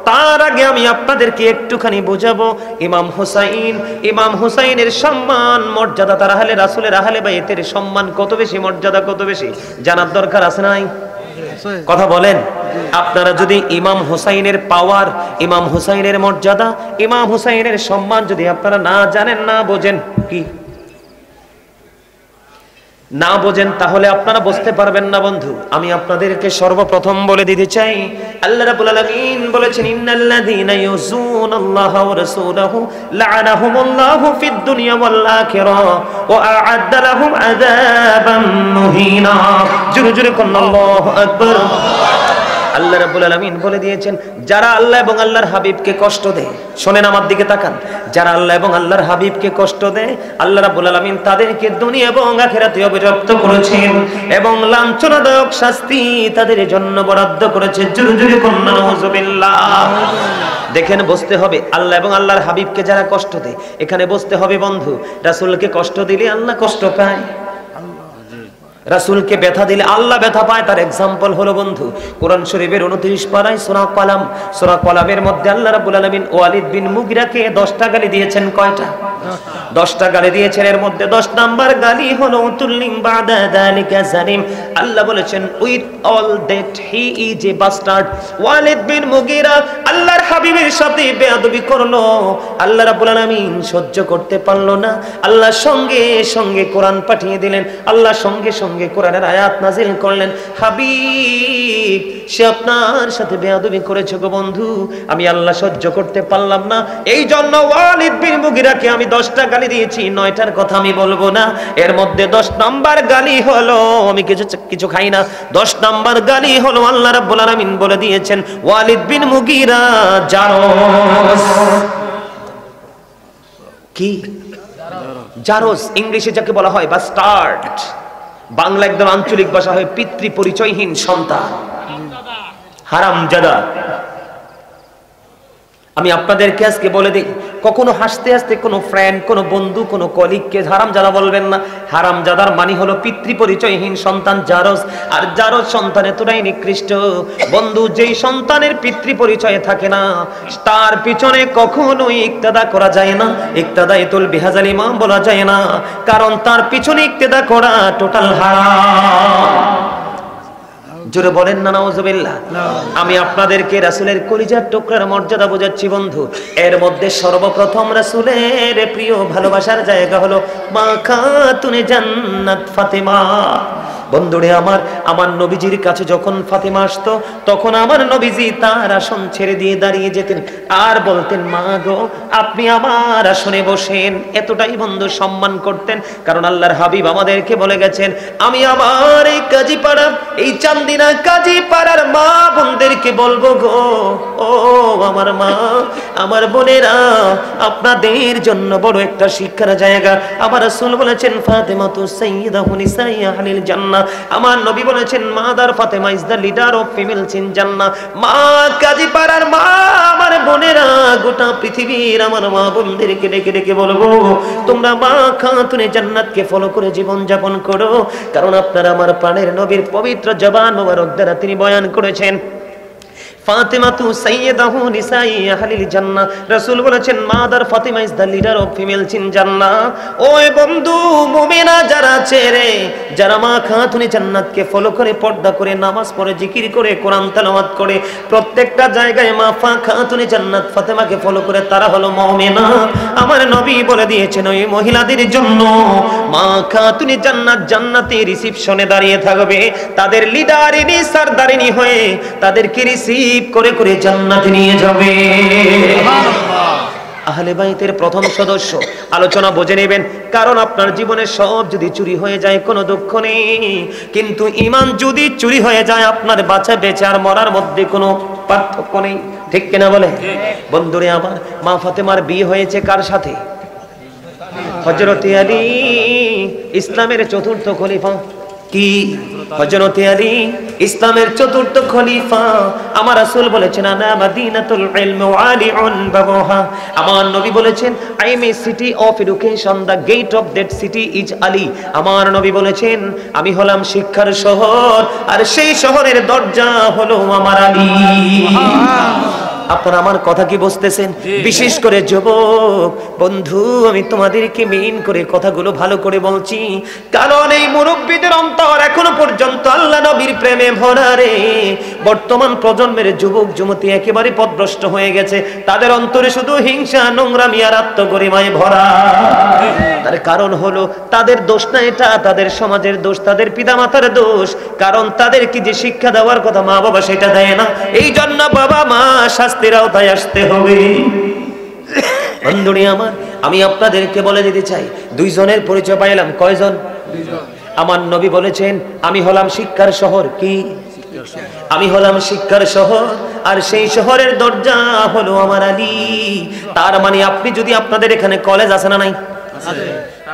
তার আগে আমি আপনাদেরকে একটুখানি বোঝাবো ইমাম হুসাইনের সম্মান মর্যাদা, তার আহলে রাসূলের আহলে বাইতের সম্মান কত বেশি, মর্যাদা কত বেশি জানার দরকার আছে নাই? কথা বলেন। আপনারা যদি ইমাম হুসাইনের পাওয়ার, ইমাম হুসাইনের মর্যাদা, ইমাম হুসাইনের সম্মান যদি আপনারা না জানেন, না বোঝেন, কি না বোঝেন, তাহলে আপনারা বুঝতে পারবেন না বন্ধু। আমি আপনাদেরকে সর্বপ্রথম বলে দিতে চাই, আল্লাহ রাব্বুল আলামিন বলেছেন, ইন্নাল্লাযীনা ইউযুনাল্লাহা ওয়া রাসূলাহু লা'আনাহুমুল্লাহু ফিদ দুনিয়া ওয়াল আখিরাহ ওয়া আ'আদ্দা লাহুম আযাবান মুহিনা। জোরে জোরে কোন আল্লাহু আকবার। আল্লাহ রাব্বুল আলামিন বলে দিয়েছেন, যারা আল্লাহ এবং আল্লাহর হাবিবকে কষ্ট দেয়, শোনেন আমার দিকে তাকান, যারা আল্লাহ এবং আল্লাহর হাবিবকে কষ্ট দেয়, আল্লাহ রাব্বুল আলামিন তাদেরকে দুনিয়া এবং আখিরাতে অভিশপ্ত করেছেন এবং লাঞ্ছনাদায়ক শাস্তি তাদের জন্য বরাদ্দ করেছে। জোরে জোরে কন্যা নাউযুবিল্লাহ। দেখেন, বুঝতে হবে আল্লাহ এবং আল্লাহর হাবিবকে যারা কষ্ট দেয়, এখানে বুঝতে হবে বন্ধু, রাসূলকে কষ্ট দিলে আল্লাহ কষ্ট পায়, রাসূলকে ব্যথা দিলে আল্লাহ ব্যথা পায়। তার এক্সাম্পল হলো বন্ধু, কোরআন শরীফের 29 পারায় সূরা কলামের মধ্যে আল্লাহ রাব্বুল আলামিন ওয়ালিদ বিন মুগিরাকে 10টা গালি দিয়েছেন। কয়টা? 10টা গালি দিয়েছেন। এর মধ্যে 10 নাম্বার গালি হলো উতুল্লিম বাদা যালিকা জালিম। আল্লাহ বলেছেন, with all that he is a bastard. ওয়ালিদ বিন মুগিরা আল্লাহর হাবিবের সাথে বেয়াদবি করলো, আল্লাহ রাব্বুল আলামিন সহ্য করতে পারলো না, আল্লাহ সঙ্গে সঙ্গে কোরআন পাঠিয়ে দিলেন, আল্লাহ সঙ্গে সঙ্গে কোরআনের আয়াত নাজিল করলেন, হাবিব সে আপনার সাথে বেয়াদবি করেছে গো বন্ধু, আমি আল্লাহ সহ্য করতে পারলাম না, এই জন্য ওয়ালিদ বিন মুগিরাকে আমি 10টা গালি দিয়েছি, 9টার কথা আমি বলবো না। এর মধ্যে 10 নাম্বার গালি হলো, আমি কিছু খাই না, 10 নাম্বার গালি হলো আল্লাহ রাব্বুল আলামিন বলে দিয়েছেন, ওয়ালিদ বিন মুগিরা জারজ। কি জারজ? ইংলিশে যাকে বলা হয় বাস্টার্ড, বাংলা একদম আঞ্চলিক ভাষা হয় পিতৃ পরিচয়হীন সন্তান, হারামজাদা। আমি আপনাদেরকে আজকে বলে দিই, কখনো হাসতে হাসতে কোনো ফ্রেন্ড, কোনো বন্ধু, কোনো কলিগকে হারামজাদা বলবেন না। হারামজাদার মানে হলো পিতৃ পরিচয়হীন সন্তান, জারজ। আর জারজ সন্তান এতটাই নিকৃষ্ট বন্ধু, যেই সন্তানের পিতৃ পরিচয় থাকে না, তার পিছনে কখনোই ইক্তেদা করা যায় না, ইক্তেদাইতুল বিহাজাল ইমাম বলা যায় না, কারণ তার পিছনে ইক্তেদা করা টোটাল হারাম। জোরে বলেন না নাউযুবিল্লাহ। আমি আপনাদেরকে রাসূলের কলিজার টুকরার মর্যাদা বোঝাচ্ছি বন্ধু। এর মধ্যে সর্বপ্রথম রাসূলের প্রিয় ভালোবাসার জায়গা হলো মা খাতুনে জান্নাত ফাতেমা। বন্ধুরে আমার নবীজির কাছে যখন ফাতেমা আসতো, তখন আমার নবীজি তার আসন ছেড়ে দিয়ে দাঁড়িয়ে যেতেন আর বলতেন, মা গো আপনি আমার আসনে বসেন। এতটাই বন্ধু সম্মান করতেন, কারণ আল্লাহর হাবিব আমাদেরকে বলে গেছেন, আমি আমার এই কাজীপাড়া, এই চান্দিনা কাজীপাড়ার মা বোনদেরকে বলবো গো, ও আমার মা, আমার বোনেরা, আপনাদের জন্য বড় একটা শিক্ষার জায়গা। আমার রাসূল বলেছেন, ফাতেমাতু সাইয়্যিদাতু নিসাই আহলিল জান্নাহ। আমার নবী বলেছেন, mother Fatema is the leader of females in জান্নাহ। মা কাজীপাড়ার মা, আমার বোনেরা, গোটা পৃথিবীর আমার মা বোনদেরকে ডেকে ডেকে বলবো, তোমরা মা খাতুনে জান্নাতকে ফলো করে জীবন যাপন করো, কারণ আপনারা আমার প্রাণের নবীর পবিত্র জবান মোবারক দ্বারা তিনি বয়ান করেছেন, ফাতেমাতু সাইয়্যিদাতু নিসাই আহলিল জান্নাহ। রাসূল বলেছেন, mother Fatema is the leader of females in জান্নাহ। ওই বন্ধু মুমিনা যারা আছে রে, যারা মা খাতুনে জান্নাতকে ফলো করে, পর্দা করে, নামাজ পড়ে, জিকির করে, কোরআন তেলাওয়াত করে, প্রত্যেকটা জায়গায় মা খাতুনে জান্নাত ফাতেমাকে ফলো করে, তারা হলো মুমিনা। আমার নবী বলে দিয়েছেন, ওই মহিলাদের জন্য মা খাতুনে জান্নাত জান্নাতে রিসিপশনে দাঁড়িয়ে থাকবে, তাদের লিডারিনী সরদারিনী হয়ে তাদেরকে রিসিভ করে করে জান্নাতে নিয়ে যাবে। আহলে বাইতের প্রথম সদস্য আলোচনা বুঝে নেবেন, কারণ আপনার জীবনে সব যদি চুরি হয়ে যায় কোনো দুঃখ নেই, কিন্তু ঈমান যদি চুরি হয়ে যায়, আপনার বাঁচা বেঁচে আর মরার মধ্যে কোনো পার্থক্য নেই। ঠিক কিনা বলে? বন্ধুরে আমার, মা ফাতেমার বিয়ে হয়েছে কার সাথে? হযরত আলী, ইসলামের চতুর্থ খলিফা। কি? হযরত আলী ইসলামের চতুর্থ খলিফা। আমার রাসূল বলেছেন, আনা মাদিনাতুল ইলম ওয়া আলিউন বাবুহা। আমার নবী বলেছেন, I am a city of education, the gate of that city is Ali. আমার নবী বলেছেন, আমি হলাম শিক্ষার শহর, আর সেই শহরের দরজা হলো আমার আলী। আপনারা আমার কথা কি বুঝতেছেন? বিশেষ করে যুবক বন্ধু, আমি তোমাদেরকে মেইন করে কথাগুলো ভালো করে বলছি, কারণ এই মুরব্বীদের অন্তর এখনো পর্যন্ত আল্লাহ নবীর প্রেমে ভরা রে। বর্তমান প্রজন্মের যুবক যুবতী একেবারে পথভ্রষ্ট হয়ে গেছে, তাদের অন্তরে শুধু হিংসা, নোংরামি আর আত্মগরিমায় ভরা। তার কারণ হলো তাদের দোষ না এটা, তাদের সমাজের দোষ, তাদের পিতামাতার দোষ। কারণ তাদেরকে যে শিক্ষা দেওয়ার কথা মা বাবা সেটা দেয় না, এই জন্য বাবা মা শাস্তির আওতায় আসতে হবে। বন্ধুরা আমার, আমি আপনাদেরকে বলে দিতে চাই, দুইজনের পরিচয় পাইলাম। কয়জন? আমার নবী বলেছেন আমি হলাম শিক্ষার শহর। কি? আমি হলাম শিক্ষার শহর, আর সেই শহরের দরজা হলো আমার আলী। তার মানে আপনি যদি, আপনাদের এখানে কলেজ আছে না নাই?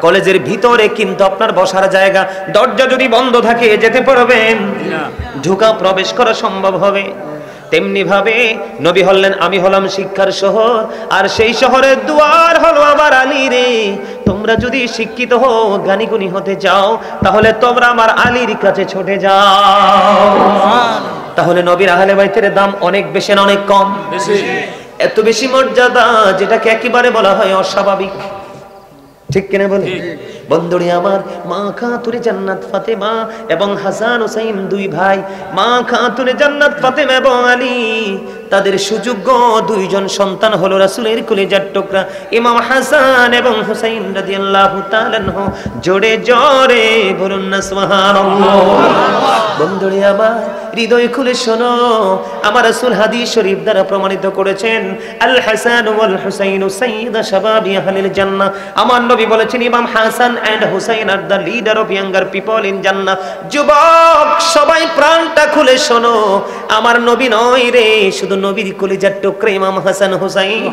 কলেজের ভিতরে কিন্তু আপনার বসার জায়গা, দরজা যদি বন্ধ থাকে যেতে পারবেন? ঢোকা প্রবেশ করা সম্ভব হবে? তেমনি ভাবে নবী হলেন আমি হলাম শিক্ষার শহর, আর সেই শহরের দুয়ার হলো আমার আলী রে। তোমরা যদি শিক্ষিত হও, জ্ঞানী গুণী হতে চাও, তাহলে তোমরা আমার আলীর কাছে ছুটে যাও। তাহলে নবীর আহলে বাইতের দাম অনেক বেশি না অনেক কম? এত বেশি মর্যাদা, যেটাকে একেবারে বলা হয় অস্বাভাবিক। ঠিক কিনা বলে? বন্ধুরে আমার, মা খাতুনে জান্নাত ফাতেমা এবং হাসান হুসাইন দুই ভাই, মা খাতুনে জান্নাত ফাতেমা এবং আলী, তাদের সুযোগ্য দুইজন সন্তান হলো রাসূলের কলিজার টুকরা ইমাম হাসান এবং হুসাইন রাদিয়াল্লাহু তাআলা আনহু। জোরে জোরে বলুন না সুবহানাল্লাহ। বন্ধুরে আমার, হৃদয় খুলে শোনো, আমার রাসূল হাদিস শরীফ দ্বারা প্রমাণিত করেছেন আল হাসান ওয়াল হুসাইন সাইয়্যিদা শাবাবি আহলিল জান্নাহ। আমার নবী বলেছেন Imam Hasan and Hussain are the leader of younger people in Jannah. যুবক সবাই প্রাণটা খুলে শোনো, আমার নবী নয় রে শুধু নবীর কলিজার টুকরা ইমাম হাসান হুসাইন,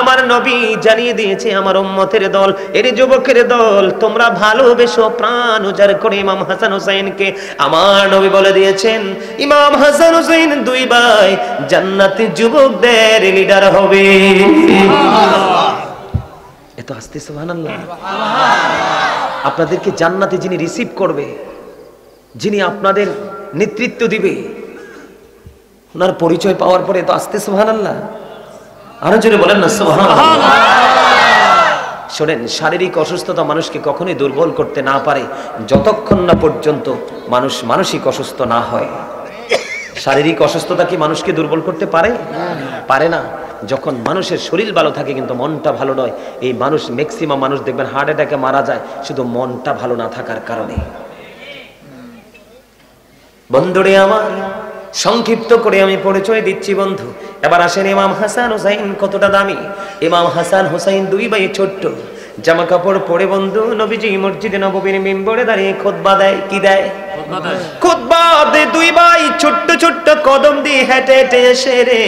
আমার নবী জানিয়ে দিয়েছে আমার উম্মতের দল, এর যুবকের দল, তোমরা ভালোবেসো, প্রাণ উজাড় করে ইমাম হাসান হুসাইনকে। আমার নবী বলে দিয়েছেন ইমাম হাসান হুসাইন দুই ভাই জান্নাতে যুবকদের লিডার হবে। এত আস্তে সুবহানাল্লাহ। আপনাদেরকে জান্নাতে যিনি রিসিভ করবে, যিনি আপনাদের নেতৃত্ব দিবে, ওনার পরিচয় পাওয়ার পরে তো আস্তে সুবহানাল্লাহ। আরো জোরে বলেন না সুবহানাল্লাহ। শোনেন, শারীরিক অসুস্থতা মানুষকে কখনোই দুর্বল করতে না পারে যতক্ষণ না পর্যন্ত মানুষ মানসিক অসুস্থ না হয়। শারীরিক অসুস্থতা কি মানুষকে দুর্বল করতে পারে? পারে না। যখন মানুষের শরীর ভালো থাকে কিন্তু মনটা ভালো নয়, এই মানুষ, ম্যাক্সিমাম মানুষ দেখবেন হার্ট অ্যাটাকে মারা যায় শুধু মনটা ভালো না থাকার কারণে। বন্ধুরে আমার, সংক্ষিপ্ত করে আমি পরিচয় দিচ্ছি বন্ধু। এবার আসেন ইমাম হাসান হুসাইন কতটা দামি। ইমাম হাসান হুসাইন দুই ভাই ছোট্ট, জামা কাপড় পরে বন্ধু নবীজি মসজিদে নববীর মিম্বরে দাঁড়িয়ে খুতবা দেয়। কি দেয়? খুতবা দেয়। দুই ভাই ছোট্ট ছোট্ট কদম দিয়ে হেঁটে হেঁটে এসে রে,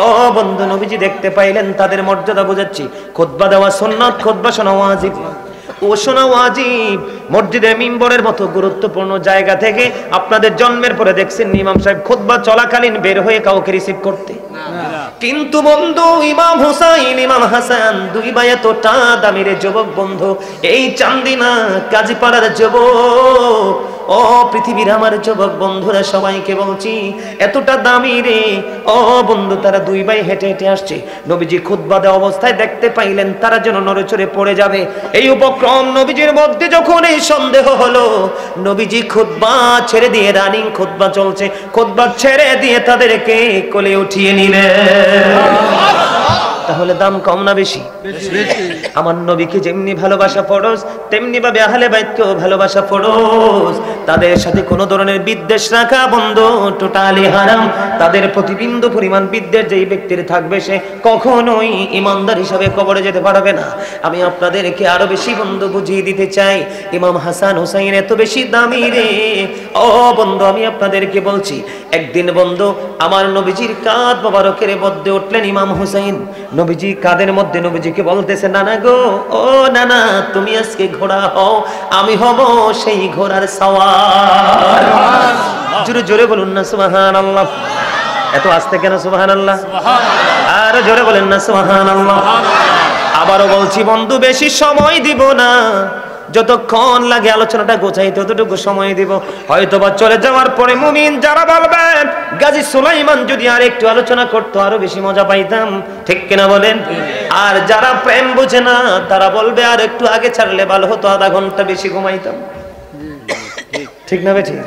ও বন্ধু নবীজি দেখতে পাইলেন তাদের মর্যাদা বোঝাচ্ছি। খুতবা দেওয়া সুন্নাত, খুতবা শোনা ওয়াজিব। ও শোনা ওয়াজিব। মসজিদে মিম্বরের মতো গুরুত্বপূর্ণ জায়গা থেকে আপনাদের জন্মের পরে দেখছেন ইমাম সাহেব খুতবা চলাকালীন বের হয়ে কাউকে রিসিভ করতে? কিন্তু বন্ধু ইমাম হুসাইন ইমাম হাসান দুই ভাই এতটা দামি রে যুবক বন্ধু, এই চান্দিনা কাজীপাড়ার যুবক, ও পৃথিবীর আমার যুবক বন্ধুরা সবাইকে বলছি, এতটা দামি রে। ও বন্ধু, তারা দুই ভাই হেঁটে হেঁটে আসছে, নবীজি খুতবা দেওয়া অবস্থায় দেখতে পাইলেন তারা যেন নড়েচড়ে পড়ে যাবে। এই উপক্রম নবীজির মধ্যে যখন এই সন্দেহ হলো, নবীজি খুতবা ছেড়ে দিয়ে, রানিং খুতবা চলছে, খুতবা ছেড়ে দিয়ে তাদেরকে কোলে উঠিয়ে নিলেন। তাহলে দাম কম না বেশি? আমার নবীকে যেমনি ভালোবাসা ফরজ, তেমনি ভাবে আহলে বাইতকেও ভালোবাসা ফরজ। তাদের সাথে কোনো ধরনের বিদ্বেষ রাখা বন্ধ, টোটালি হারাম। তাদের প্রতিবিন্দু পরিমাণ বিদ্বেষ যেই ব্যক্তির থাকবে সে কখনোই ইমানদার হিসাবে কবরে যেতে পারবে না। আমি আপনাদেরকে আরো বেশি বন্ধু বুঝিয়ে দিতে চাই, ইমাম হাসান হুসাইন এত বেশি দামি রে। ও বন্ধু, আমি আপনাদেরকে বলছি, একদিন বন্ধু আমার নবীজির কাঁধ মোবারকের মধ্যে উঠলেন ইমাম হুসাইন। নবীজি কাদের মধ্যে নবীজিকে বলতেছে, নানা গো, ও নানা, তুমি আজকে ঘোড়া হও, আমি হব সেই ঘোড়ার সওয়ার। জোরে জোরে বলুন না সুবহানাল্লাহ। এত আস্তে কেন সুবহানাল্লাহ? আর জোরে বলেন না সুবহানাল্লাহ। আবারও বলছি বন্ধু, বেশি সময় দিব না, যতক্ষণ লাগে আলোচনাটা গোছাইতে ততটুকু সময় দিব। হয়তোবা চলে যাওয়ার পরে মুমিন যারা বলবেন গাজী সুলাইমান যদি আর একটু আলোচনা করতো আরো বেশি মজা পাইতাম, ঠিক কিনা বলেন? আর যারা প্রেম বুঝে না তারা বলবে আর একটু আগে ছাড়লে ভালো হতো, আধা ঘন্টা বেশি ঘুমাইতাম, ঠিক না বেঠিক?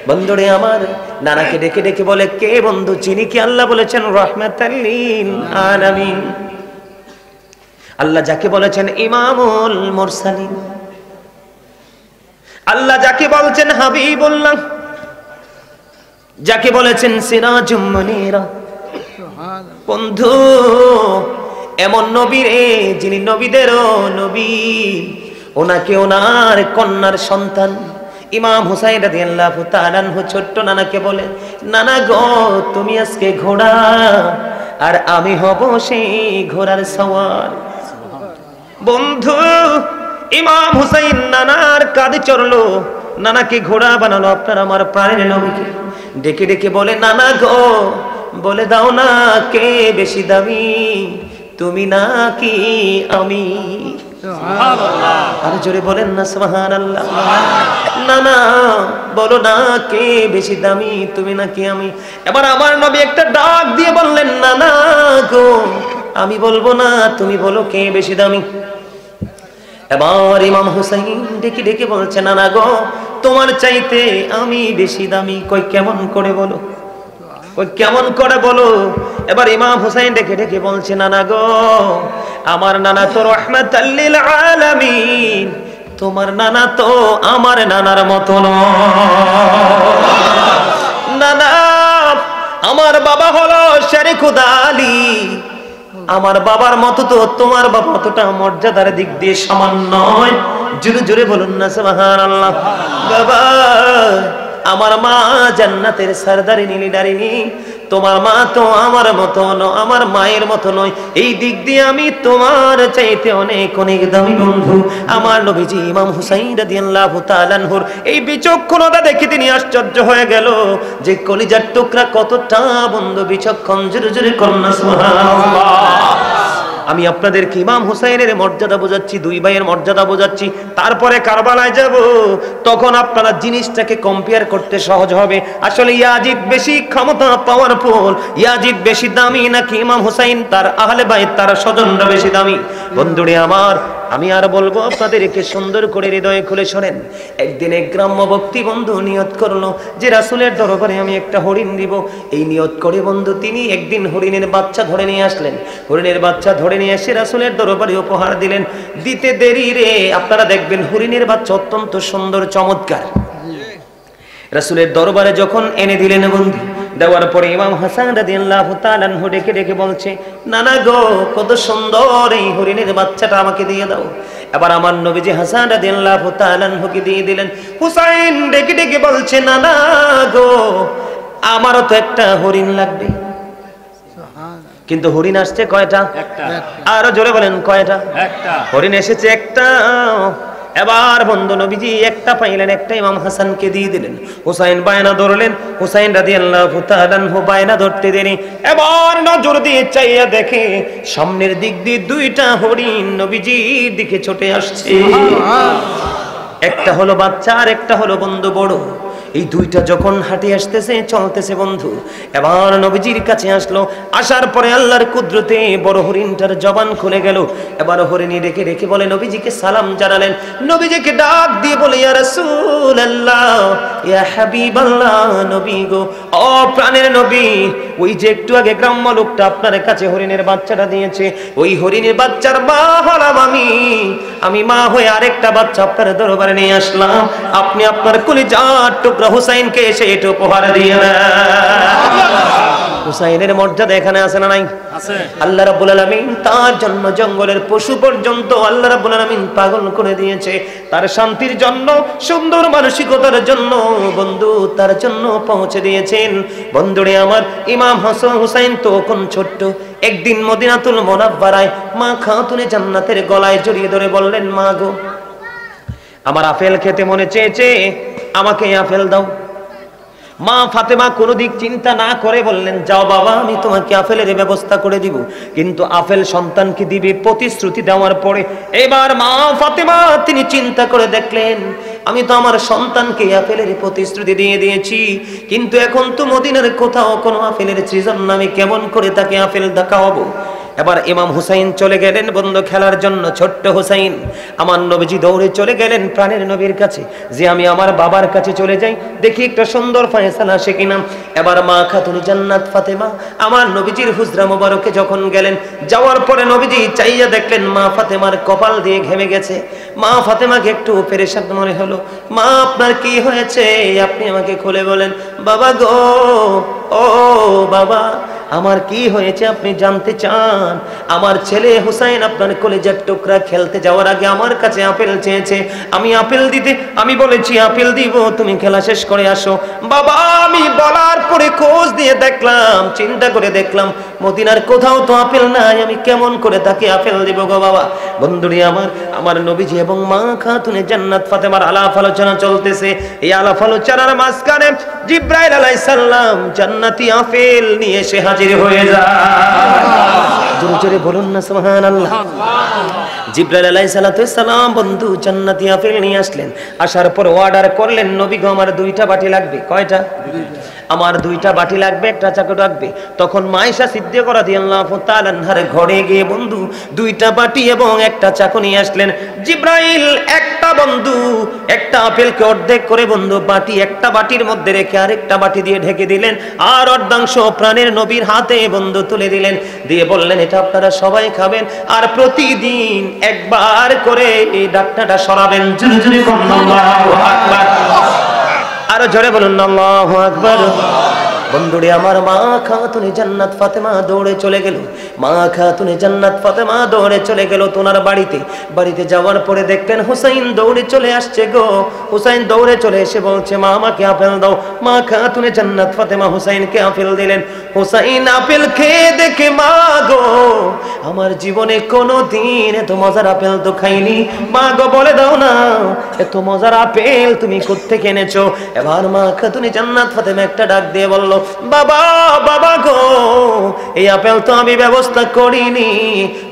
বন্ধুরে আমার, নানাকে ডেকে ডেকে বলে, কে বন্ধু চিনি কি? আল্লাহ বলেছেন রাহমাতাল লিল আলামিন। আল্লাহ যাকে বলেছেন ইমামুল মুরসালিন, আল্লাহ যাকে বলছেন হাবিবুল্লাহ, যাকে বলেছেন সিরাজুম মুনীরা। বন্ধু, এমন নবী রে যিনি নবীদেরও নবী, ওনাকে ওনার কন্যার সন্তান ইমাম হুসাইন রাদিয়াল্লাহু তাআলা আনহু ছোট্ট নানাকে বলে, নানা গো তুমি আজকে ঘোড়া আর আমি হব সেই ঘোড়ার সওয়ার। বন্ধু, ইমাম হুসাইন নানার কাঁধে চড়লো, নানাকে ঘোড়া বানালো আপনার আমার প্রাণের নবীকে। ডেকে ডেকে বলে, নানা গো বলে দাও না কে বেশি দামি, তুমি নাকি আমি? আর জোরে বলেন না সুবহানাল্লাহ। না না বলো না কে বেশি দামি, তুমি নাকি আমি? এবার আমার নবী একটা ডাক দিয়ে বললেন, না না গো আমি বলবো না, তুমি বলো কে বেশি দামি। এবার ইমাম হুসাইন ডেকে ডেকে বলছে, না না গো তোমার চাইতে আমি বেশি দামি। কই কেমন করে বলো, ওই কেমন করে বলো? এবার ইমাম হুসাইন ডেকে ডেকে বলছে, নানা গো আমার নানা তো রাহমাতাল লিল আলামিন, তোমার নানা তো আমার নানার মতো নয়। নানা আমার বাবা হলো শেরে খুদা আলী, আমার বাবার মতো তো তোমার বাবা অতটা মর্যাদার দিক দিয়ে সমান নয়। জোরে জোরে বলুন না সুবহানাল্লাহ। বাবা আমার মা জান্নাতের সরদারিনী লিডারিনী, তোমার মা তো আমার মতো নয়, আমার মায়ের মতো নয়, এই দিক দিয়ে আমি তোমার চাইতে অনেক অনেক দামি। বন্ধু আমার নবীজি ইমাম হুসাইন রাদিয়াল্লাহু তাআলা আনহুর এই বিচক্ষণতা দেখে তিনি আশ্চর্য হয়ে গেল যে কলিজার টুকরা কতটা বন্ধু বিচক্ষণ। জোরে জোরে করুন সুবহানাল্লাহ। আমি আপনাদেরকে ইমাম হুসাইনের মর্যাদা বোঝাচ্ছি, দুই ভাইয়ের মর্যাদা বোঝাচ্ছি, তারপরে কারবালায় যাব, তখন আপনারা জিনিসটাকে কম্পেয়ার করতে সহজ হবে। আসলে ইয়াজিদ বেশি ক্ষমতা পাওয়ারফুল, ইয়াজিদ বেশি দামি নাকি ইমাম হুসাইন তার আহলে বাইত তার স্বজনরা বেশি দামি? বন্ধুরে আমার, আমি আর বলবো আপনাদেরকে সুন্দর করে হৃদয়ে খুলে শোনেন। একদিন এক গ্রাম্য ব্যক্তি বন্ধু নিয়ত করলো যে রাসূলের দরবারে আমি একটা হরিণ দিব। এই নিয়ত করে বন্ধু তিনি একদিন হরিণের বাচ্চা ধরে নিয়ে আসলেন। হরিণের বাচ্চা ধরে নিয়ে এসে রাসূলের দরবারে উপহার দিলেন। দিতে দেরি রে, আপনারা দেখবেন হরিণের বাচ্চা অত্যন্ত সুন্দর চমৎকার। রাসূলের দরবারে যখন এনে দিলেন বন্ধু, দেওয়ার পরে ইমাম হাসান রাদিয়াল্লাহু তাআলা আনহু ডেকে ডেকে বলছে, নানা গো কত সুন্দর এই হরিণের বাচ্চাটা আমাকে দিয়ে দাও। এবার আমার নবীজি হাসান রাদিয়াল্লাহু তাআলা আনহুকে দিয়ে দিলেন। হুসাইন ডেকে ডেকে বলছে, নানা গো আমারও তো একটা হরিণ লাগবে। কিন্তু হরিণ আসছে কয়টা? একটা। আরো জোরে বলেন কয়টা? একটা। হরিণ এসেছে একটা। এবার বন্ধু নবীজি একটা পাইলেন, একটা ইমাম হাসানকে দিয়ে দিলেন। হুসাইন বায়না ধরলেন, হুসাইন রাদিয়াল্লাহু তাআলা আনহু বায়না ধরতে দেরি। এবার নজর দিয়ে চাইয়া দেখে সামনের দিক দিয়ে দুইটা হরিণ নবীজির দিকে ছুটে আসছে। একটা হলো বাচ্চা আর একটা হলো বন্ধু বড়। এই দুইটা যখন হাঁটে আসতেছে চলতেছে বন্ধু, এবার নবীজির কাছে আসলো। আসার পরে আল্লাহর কুদরতে বড় হরিণটার জবান খুলে গেল। এবার হরিণী রেখে রেখে বলে নবীজিকে সালাম জানালেন। নবীজিকে ডাক দিয়ে বলে, ইয়া রাসূলুল্লাহ, ইয়া হাবিবাল্লাহ, নবী গো, ও প্রাণের নবী, ওই যে একটু আগে গ্রাম্য লোকটা আপনার কাছে হরিণের বাচ্চাটা দিয়েছে, ওই হরিণের বাচ্চার মা হলাম আমি মা হয়ে আরেকটা বাচ্চা আপনার দরবারে নিয়ে আসলাম। আপনি আপনার কলিজার টুকরা হুসাইনকে এসে এটা উপহার দিয়ে দেন। হুসাইনের মর্যাদা এখানে আছে না নাই? আছে। আল্লাহ রাব্বুল আলামিন তার জন্য জঙ্গলের পশু পর্যন্ত আল্লাহ রাব্বুল আলামিন পাগল করে দিয়েছে। তার শান্তির জন্য, সুন্দর মানসিকতার জন্য বন্ধু তার জন্য পৌঁছে দিয়েছেন। বন্ধুরে আমার, ইমাম হাসান হুসাইন তো কোন ছোট্ট। একদিন মদিনাতুল মুনাওয়ারায় মা খাতুনে জান্নাতের গলায় জড়িয়ে ধরে বললেন, মা গো আমার আপেল খেতে মনে চেয়েছে, আমাকে আপেল দাও। মা ফাতেমা কোনো দিক চিন্তা না করে বললেন, যাও বাবা, আমি তোমাকে আপেলের ব্যবস্থা করে দিব। কিন্তু আপেল সন্তানকে দিবে প্রতিশ্রুতি দেওয়ার পরে এবার মা ফাতেমা তিনি চিন্তা করে দেখলেন, আমি তো আমার সন্তানকে আপেলের প্রতিশ্রুতি দিয়ে দিয়েছি, কিন্তু এখন তো মদিনার কোথাও কোনো আপেলের সৃজন না, আমি কেমন করে তাকে আপেল দেখাবো। এবার ইমাম হুসাইন চলে গেলেন বন্ধু খেলার জন্য। ছোট্ট হুসাইন, আমার নবীজি দৌড়ে চলে গেলেন প্রাণের নবীর কাছে, যে আমি আমার বাবার কাছে চলে যাই, দেখি একটা সুন্দর ফয়সালা আসে কিনা। এবার মা খাতুন জান্নাত ফাতেমা আমার নবীজির হুজরা মোবারকে যখন গেলেন, যাওয়ার পরে নবীজি চাইয়া দেখলেন মা ফাতেমার কপাল দিয়ে ঘেমে গেছে। মা ফাতেমাকে একটু পেরেশান মনে হলো। মা, আপনার কি হয়েছে? আপনি আমাকে খুলে বলেন। বাবা গো, ও বাবা, আমার কি হয়েছে আপনি জানতে চান? আমার ছেলে হুসাইন আপনার কলিজার টুকরা খেলতে যাওয়ার আগে আমার কাছে আপেল চেয়েছে, আমি আপেল দিতে আমি বলেছি আপেল দিব, তুমি খেলা শেষ করে আসো। বাবা, আমি বলার পরে খোঁজ দিয়ে দেখলাম, চিন্তা করে দেখলাম মদিনার কোথাও তো আপেল নাই, আমি কেমন করে তাকে আপেল দিব গো বাবা। বন্ধুরি আমার নবীজি এবং মা খাতুনে জান্নাত ফাতেমার আলাপ আলোচনা চলতেছে। এই আলাপ আলোচনার মাঝখানে জিব্রাইল আলাইহিস সালাম জান্নাতি আপেল নিয়ে এসে হাজির হয়ে যায়। জোরে জোরে বলুন না সুবহানাল্লাহ। জিব্রাইল আলাইহিস সালাম বন্ধু জান্নাতি আপেল নিয়ে আসলেন। আসার পর অর্ডার করলেন, নবী গো, আমার 2টা বাটি লাগবে। কয়টা? আমার 2টা বাটি লাগবে, একটা চাকু লাগবে। তখন মায়েশা সিদ্দিকা রাদিয়াল্লাহু তাআলা আনহার ঘরে গিয়ে বন্ধু 2টা বাটি এবং একটা চাকু নিয়ে আসলেন। জিব্রাইল একটা আপেলকে অর্ধেক করে বন্ধু একটা বাটির মধ্যে রেখে আরেকটা বাটি দিয়ে ঢেকে দিলেন, আর অর্ধাংশ প্রাণের নবীর হাতে বন্ধু তুলে দিলেন, দিয়ে বললেন, এটা আপনারা সবাই খাবেন, আর প্রতিদিন একবার করে এই ডাকনাটা সরাবেন। জোরে জোরে বলুন আল্লাহু আকবার। আরো জোরে বলুন আল্লাহু আকবার। বন্ধুরে আমার মা খাতুনে জান্নাত ফাতেমা দৌড়ে চলে গেল। মা খাতুনে জান্নাত ফাতেমা দৌড়ে চলে গেল তোনার বাড়িতে যাওয়ার পরে দেখতেন হুসাইন দৌড়ে চলে আসছে গো। হুসাইন দৌড়ে চলে এসে বলছে, মা আমাকে আপেল দাও। মা খাতুনে জান্নাত ফাতেমা হুসাইনকে আপেল দিলেন। হুসাইন আপেল খেয়ে দেখে, মা গো, আমার জীবনে কোনোদিন এত মজার আপেল তো খাইনি। মা গো, বলে দাও না, এত মজার আপেল তুমি কোত্থেকে এনেছো? এবার মা খাতুনে জান্নাত ফাতেমা একটা ডাক দিয়ে বলল, বাবা গো, এই আপেল তো আমি ব্যবস্থা করিনি,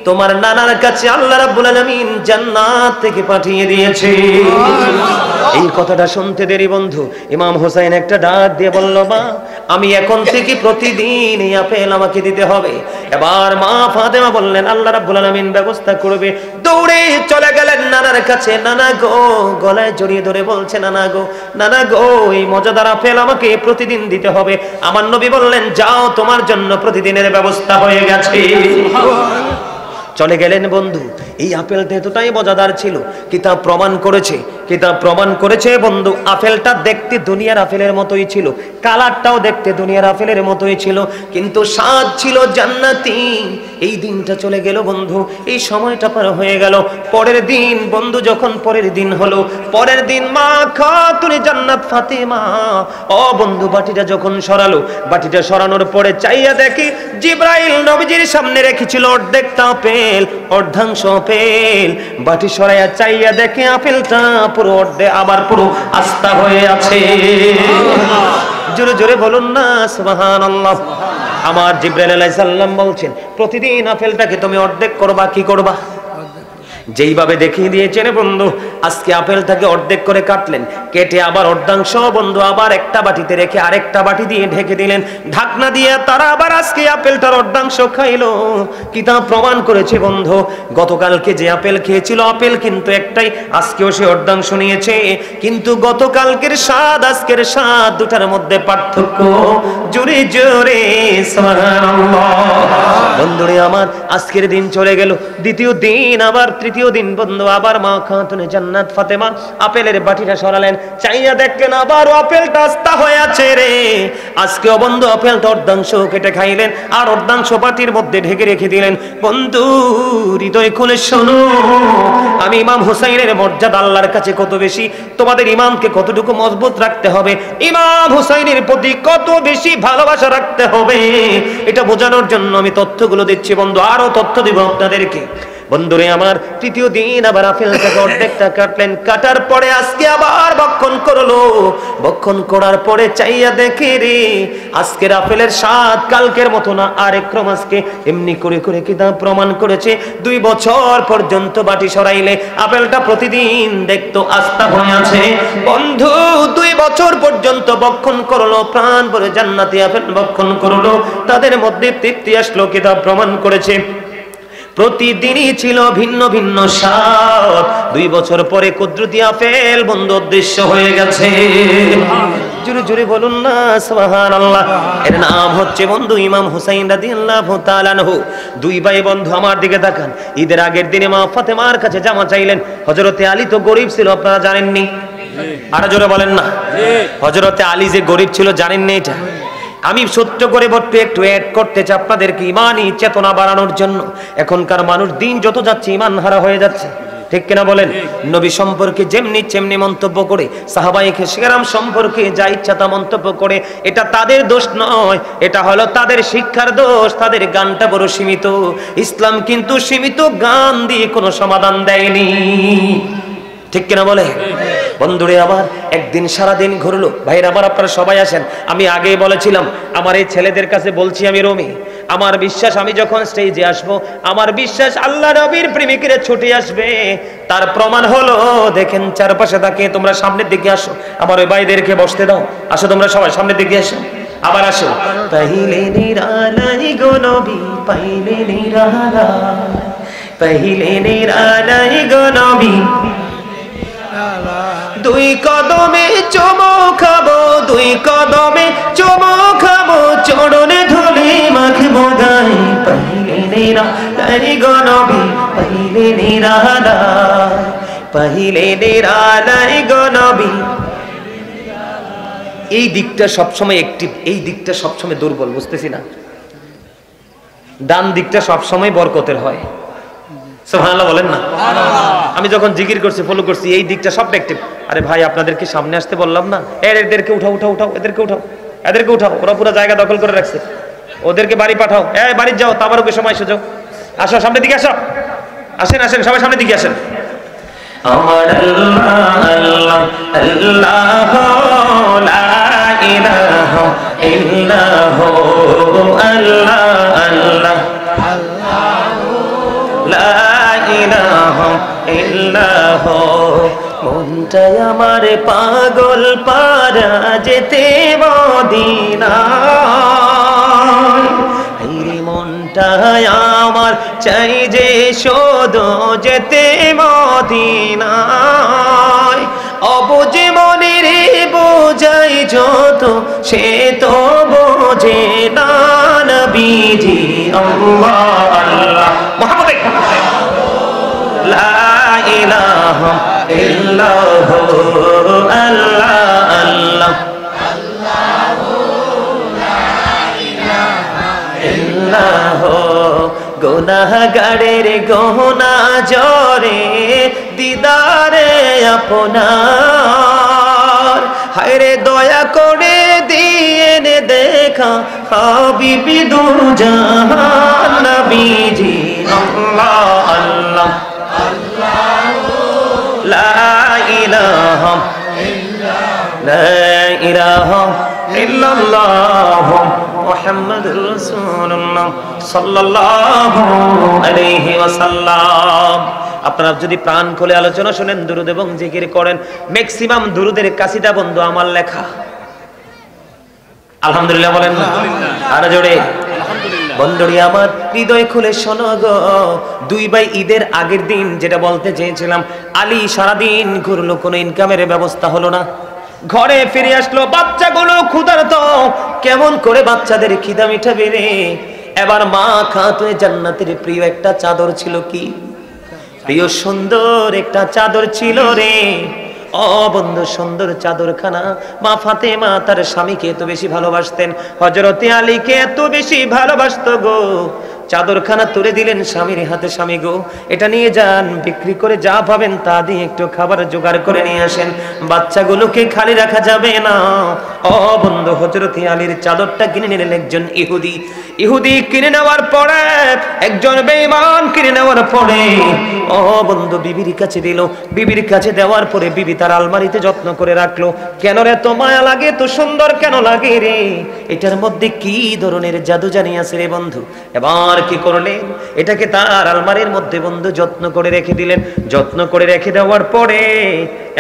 তোমার নানার কাছে আল্লাহ রাব্বুল আলামিন জান্নাত থেকে পাঠিয়ে দিয়েছে। এই কথাটা শুনতে দেরি বন্ধু ইমাম হোসেন একটা ডাক দিয়ে বলল, মা, আমি এখন থেকে প্রতিদিন এই আপেল আমাকে দিতে হবে। এবার মা ফাতেমা বললেন, আল্লাহ রাব্বুল আলামিন ব্যবস্থা করবে। দৌড়ে চলে গেলেন নানার কাছে। নানা গো, গলায় জড়িয়ে ধরে বলছে, নানা গো, এই মজাদার আপেল আমাকে প্রতিদিন দিতে হবে। আমার নবী বললেন, যাও, তোমার জন্য প্রতিদিনের ব্যবস্থা হয়ে গেছে। চলে গেলেন বন্ধু। এই আপেলটা এতটাই মজাদার ছিল, কিতাব প্রমাণ করেছে বন্ধু, আপেলটা দেখতে দুনিয়ার আপেলের মতোই ছিল, কালারটাও দেখতে দুনিয়ার আপেলের মতোই ছিল, কিন্তু স্বাদ ছিল জান্নাতি। এই দিনটা চলে গেল বন্ধু, এই সময়টা পার হয়ে গেল। পরের দিন বন্ধু, যখন পরের দিন হলো, পরের দিন মা খাতুনে জান্নাত ফাতেমা বন্ধু বাটিটা যখন সরালো, বাটিটা সরানোর পরে চাইয়া দেখি জিব্রাইল নবীজির সামনে রেখেছিল অর্ধেকটা আপেল, অর্ধাংশ আপেল। বাটি সরাইয়া চাইয়া দেখে আপেলটা পুরো আবার পুরো আস্থা হয়ে আছে। জোরে জোরে বলুন না সুবহানাল্লাহ। আমার জিব্রাইল আলাইহিস সালাম বলছেন, প্রতিদিন আপেলটাকে তুমি অর্ধেক করবা। কি করবা? যেইভাবে দেখিয়ে দিয়েছেন বন্ধু, আজকে আপেলটাকে অর্ধেক করে কাটলেন, কেটে আবার অর্ধাংশ বন্ধু আবার একটা বাটিতে রেখে আরেকটা বাটি দিয়ে ঢেকে দিলেন, ঢাকনা দিয়ে তারা আবার আজকে আপেলটার অর্ধাংশ খাইলো। কিতাব প্রমাণ করেছে বন্ধু, গতকালকে যে আপেল খেয়েছিল, আপেল কিন্তু একটাই, আজকেও সে অর্ধাংশ নিয়েছে, কিন্তু গতকালকের স্বাদ আজকের স্বাদ দুটার মধ্যে পার্থক্য। জোরে জোরে সুবহানাল্লাহ। বন্ধুরে আমার, আজকের দিন চলে গেল, দ্বিতীয় দিন আবার তৃতীয় দিন বন্ধু আবার মা খাতুনে জান্নাত ফাতেমা আপেলের বাটিটা সরালেন, চাইয়া দেখলেন আবার আপেলটা আস্তা হয়ে আছে রে। আজকেও বন্ধু আপেলটা অর্ধাংশ কেটে খাইলেন, আর অর্ধাংশ বাটির মধ্যে ঢেকে রেখে দিলেন। বন্ধু হৃদয় খুলে শোনো, আমি ইমাম হুসাইনের মর্যাদা আল্লাহর কাছে কত বেশি, তোমাদের ইমামকে কতটুকু মজবুত রাখতে হবে, ইমাম হুসাইনের প্রতি কত বেশি ভালোবাসা রাখতে হবে, এটা বোঝানোর জন্য আমি তথ্যগুলো দিচ্ছি বন্ধু। আরো তথ্য দিব আপনাদেরকে বন্ধুরে আমার, তৃতীয় দিন আবার আপেলটাকে অর্ধেকটা কাটলেন, কাটার পরে আজকে আবার ভক্ষণ করলো। ভক্ষণ করার পরে চাইয়া দেখে রে, আজকের আপেলের স্বাদ কালকের মতো না, আরেক ক্রম। আজকে এমনি করে করে কিতাব প্রমাণ করেছে 2 বছর পর্যন্ত বাটি সরাইলে আপেলটা প্রতিদিন দেখতো আস্থা হয়ে আছে। বন্ধু 2 বছর পর্যন্ত ভক্ষণ করলো, প্রাণ ভরে জান্নাতি আপেল ভক্ষণ করলো, তাদের মধ্যে তৃপ্তি আসলো। কিতাব প্রমাণ করেছে প্রতিদিনই ছিল ভিন্ন ভিন্ন স্বাদ। 2 বছর পরে কুদরতি আপেল বন্ধু অদৃশ্য হয়ে গেছে। জোরে জোরে বলুন না সুবহানাল্লাহ। এর নাম হচ্ছে বন্ধু ইমাম হুসাইন রাদিয়াল্লাহু তাআলা আনহু। 2 ভাই বন্ধু আমার দিকে তাকান। ঈদের আগের দিনে মা ফাতেমার কাছে জামা চাইলেন। হযরতে আলী তো গরীব ছিল, আপনারা জানেননি? আর জোরে বলেন না। হযরতে আলী যে গরীব ছিল জানেননি? এটা আমি সত্য করে একটু অ্যাড করতে চাই আপনাদেরকে ইমানি চেতনা বাড়ানোর জন্য। এখনকার মানুষ দিন যত যাচ্ছে ইমান হারা হয়ে যাচ্ছে, ঠিক কিনা বলেন? নবী সম্পর্কে যেমনি মন্তব্য করে, সাহাবায়ে কেরাম সম্পর্কে যা ইচ্ছা তা মন্তব্য করে, এটা তাদের দোষ নয়, এটা হলো তাদের শিক্ষার দোষ। তাদের গানটা বড় সীমিত। ইসলাম কিন্তু সীমিত গান দিয়ে কোনো সমাধান দেয়নি, ঠিক কিনা বলে? বন্ধুরে আমার, একদিন সারাদিন ঘুরলো। ভাইরা আমার, আপনারা সবাই আসেন। আমি আগেই বলেছিলাম, আমার এই ছেলেদের কাছে বলছি, আমি রমি, আমার বিশ্বাস আমি যখন স্টেজে আসবো, আমার বিশ্বাস আল্লাহ নবীর প্রেমিকরা ছুটে আসবে। তার প্রমাণ হলো, দেখেন চারপাশে তাকিয়ে, তোমরা সামনের দিকে আসো, আমার ওই ভাইদেরকে বসতে দাও। আসো তোমরা সবাই সামনের দিকে আসো, আবার আসো। পাইলে নিরালাই গো নবী, পাইলে নিরালাই, পাইলে নিরালাই গো নবী, 2 কদমে চুমো খাবো, 2 কদমে চুমো খাবো, চরণে ধুলি মাখবো গায়ে। পাইলে নিরালাই গো নবী, পাইলে নিরালাই, পাইলে নিরালাই গো নবী। এই দিকটা সবসময় অ্যাক্টিভ, এই দিকটা সবসময় দুর্বল, বুঝতেছি না? ডান দিকটা সবসময় বরকতের হয়। সুবহানাল্লাহ বলেন না? আমি যখন জিকির করছি, ফলো করছি, এই দিকটা সব অ্যাক্টিভ। আরে ভাই, আপনাদেরকে সামনে আসতে বললাম না? এদেরকে উঠাও, এদেরকে উঠাও, এদেরকে উঠাও। ওরা পুরো জায়গা দখল করে রাখছে, ওদেরকে বাড়ি পাঠাও। বাড়ি যাও, তাবারুকে সময় সুযোগ। আসো সামনের দিকে আসো, আসেন আসেন সবাই সামনের দিকে আসেন। আমার আল্লাহ আল্লাহ আল্লাহ লা ইলাহা ইল্লাল্লাহ, আল্লাহ আল্লাহ লা ইলাহা ইল্লাল্লাহ। মনটাই আমার পাগল পারা যেতে মদিনায়, এই মনটাই আমার চাই যে শুধু যেতে মদিনায়। অবুঝে মনের বোঝাই যত, সে তো বোঝে না নবীজি। আল্লাহ আল্লাহ মুহাম্মদ লা ইলাহা ইল্লাল্লাহ, আল্লাহ আল্লাহ ইল্লাল্লাহ। গুনাহগারের গহনা জরে দিদারে আপনার, হায়রে দয়া করে দিয়ে দেখা হাবিবি দু জাহান নবীজি। আল্লাহ আল্লাহ লা ইলাহা ইল্লাল্লাহ মুহাম্মাদুর রাসূলুল্লাহ সাল্লাল্লাহু আলাইহি ওয়াসাল্লাম। আপনারা যদি প্রাণ খুলে আলোচনা শুনেন, দুরূদ এবং জিকির করেন, ম্যাক্সিমাম দুরূদের কাসিদা বন্ধু আমার লেখা। আলহামদুলিল্লাহ বলেন না? আর জোরে বন্ধুরি আমার, হৃদয় খুলে শোনো গো। 2 ভাই ঈদের আগের দিন যেটা বলতে চেয়েছিলাম, আলী সারাদিন ঘুরলো, কোনো ইনকামের ব্যবস্থা হলো না। ঘরে ফিরে আসলো, বাচ্চাগুলো ক্ষুধার্ত, কেমন করে বাচ্চাদের খিদা মিটাবে রে? এবার মা খাতুনে জান্নাতের প্রিয় একটা চাদর ছিল, কি প্রিয় সুন্দর একটা চাদর ছিল রে। ও বন্ধু, সুন্দর চাদরখানা মা ফাতেমা তার স্বামীকে এত বেশি ভালোবাসতেন, হযরতে আলীকে এত বেশি ভালোবাসতো গো। চাদরখানা তুলে দিলেন স্বামীর হাতে, স্বামী গো এটা নিয়ে যান, বিক্রি করে যা পাবেন তা দিয়ে একটু খাবার জোগাড় করে নিয়ে আসেন, বাচ্চাগুলোকে খালি রাখা যাবে না। ও বন্ধু, হযরত আলীর চাদরটা কিনে নিলেন একজন ইহুদি। ইহুদি কিনে নেওয়ার পরে, একজন বেঈমান কিনে নেওয়ার পরে ও বন্ধু বিবির কাছে দিল। বিবির কাছে দেওয়ার পরে বিবি তার আলমারিতে যত্ন করে রাখলো। কেন রে এত মায়া লাগে, এত সুন্দর কেন লাগে রে? এটার মধ্যে কি ধরনের জাদু জানি আছে রে বন্ধু? এবার কি করলেন, এটাকে তার আলমারির মধ্যে বন্ধু যত্ন করে রেখে দিলেন। যত্ন করে রেখে দেওয়ার পরে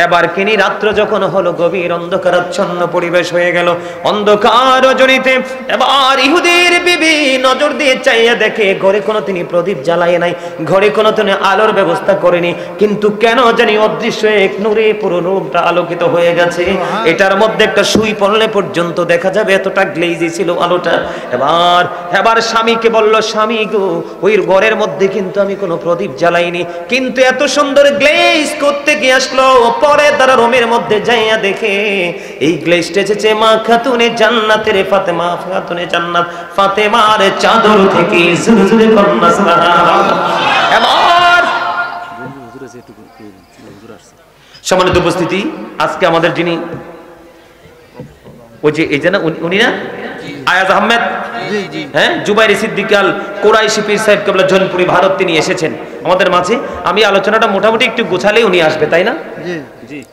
এবার কিনি রাত্র যখন হলো, গভীর অন্ধকারাচ্ছন্ন পরিবেশ হয়ে গেল, অন্ধকার রজনীতে এবার ইহুদির বিবি নজর দিয়ে চাইয়া দেখে ঘরে কোনো তিনি প্রদীপ জ্বালায় নাই, ঘরে কোনো তিনি আলোর ব্যবস্থা করেনি, কিন্তু কেন জানি অদৃশ্য এক নূরে পুরো রুমটা আলোকিত হয়ে গেছে। এটার মধ্যে একটা সুই পড়লে পর্যন্ত দেখা যাবে, এতটা গ্লেজি ছিল আলোটা। এবার স্বামীকে বলল, স্বামী গো ওই ঘরের মধ্যে কিন্তু আমি কোনো প্রদীপ জ্বালাইনি, কিন্তু এত সুন্দর গ্লেজ করতে গিয়ে আসলো। পরে তারা রুমের মধ্যে যাইয়া দেখে এই গ্লেজটা এসেছে মা খাতুনে জান্নাতের ফাতেমা, খাতুনে জান্নাত ফাতেমার চাদর থেকে। জুরে কন্যা সুবহানাল্লাহ। এবার সম্মানিত উপস্থিতি, আজকে আমাদের যিনি ওই যে এই যে না উনি না আয়াজ আহমেদ, হ্যাঁ জুবাইরি সিদ্দিকাল কোরাইশি পীর সাহেব কেবলা জনপুরি ভারত, তিনি এসেছেন আমাদের মাঝে। আমি আলোচনাটা মোটামুটি একটু গোছালে উনি আসবে, তাই না?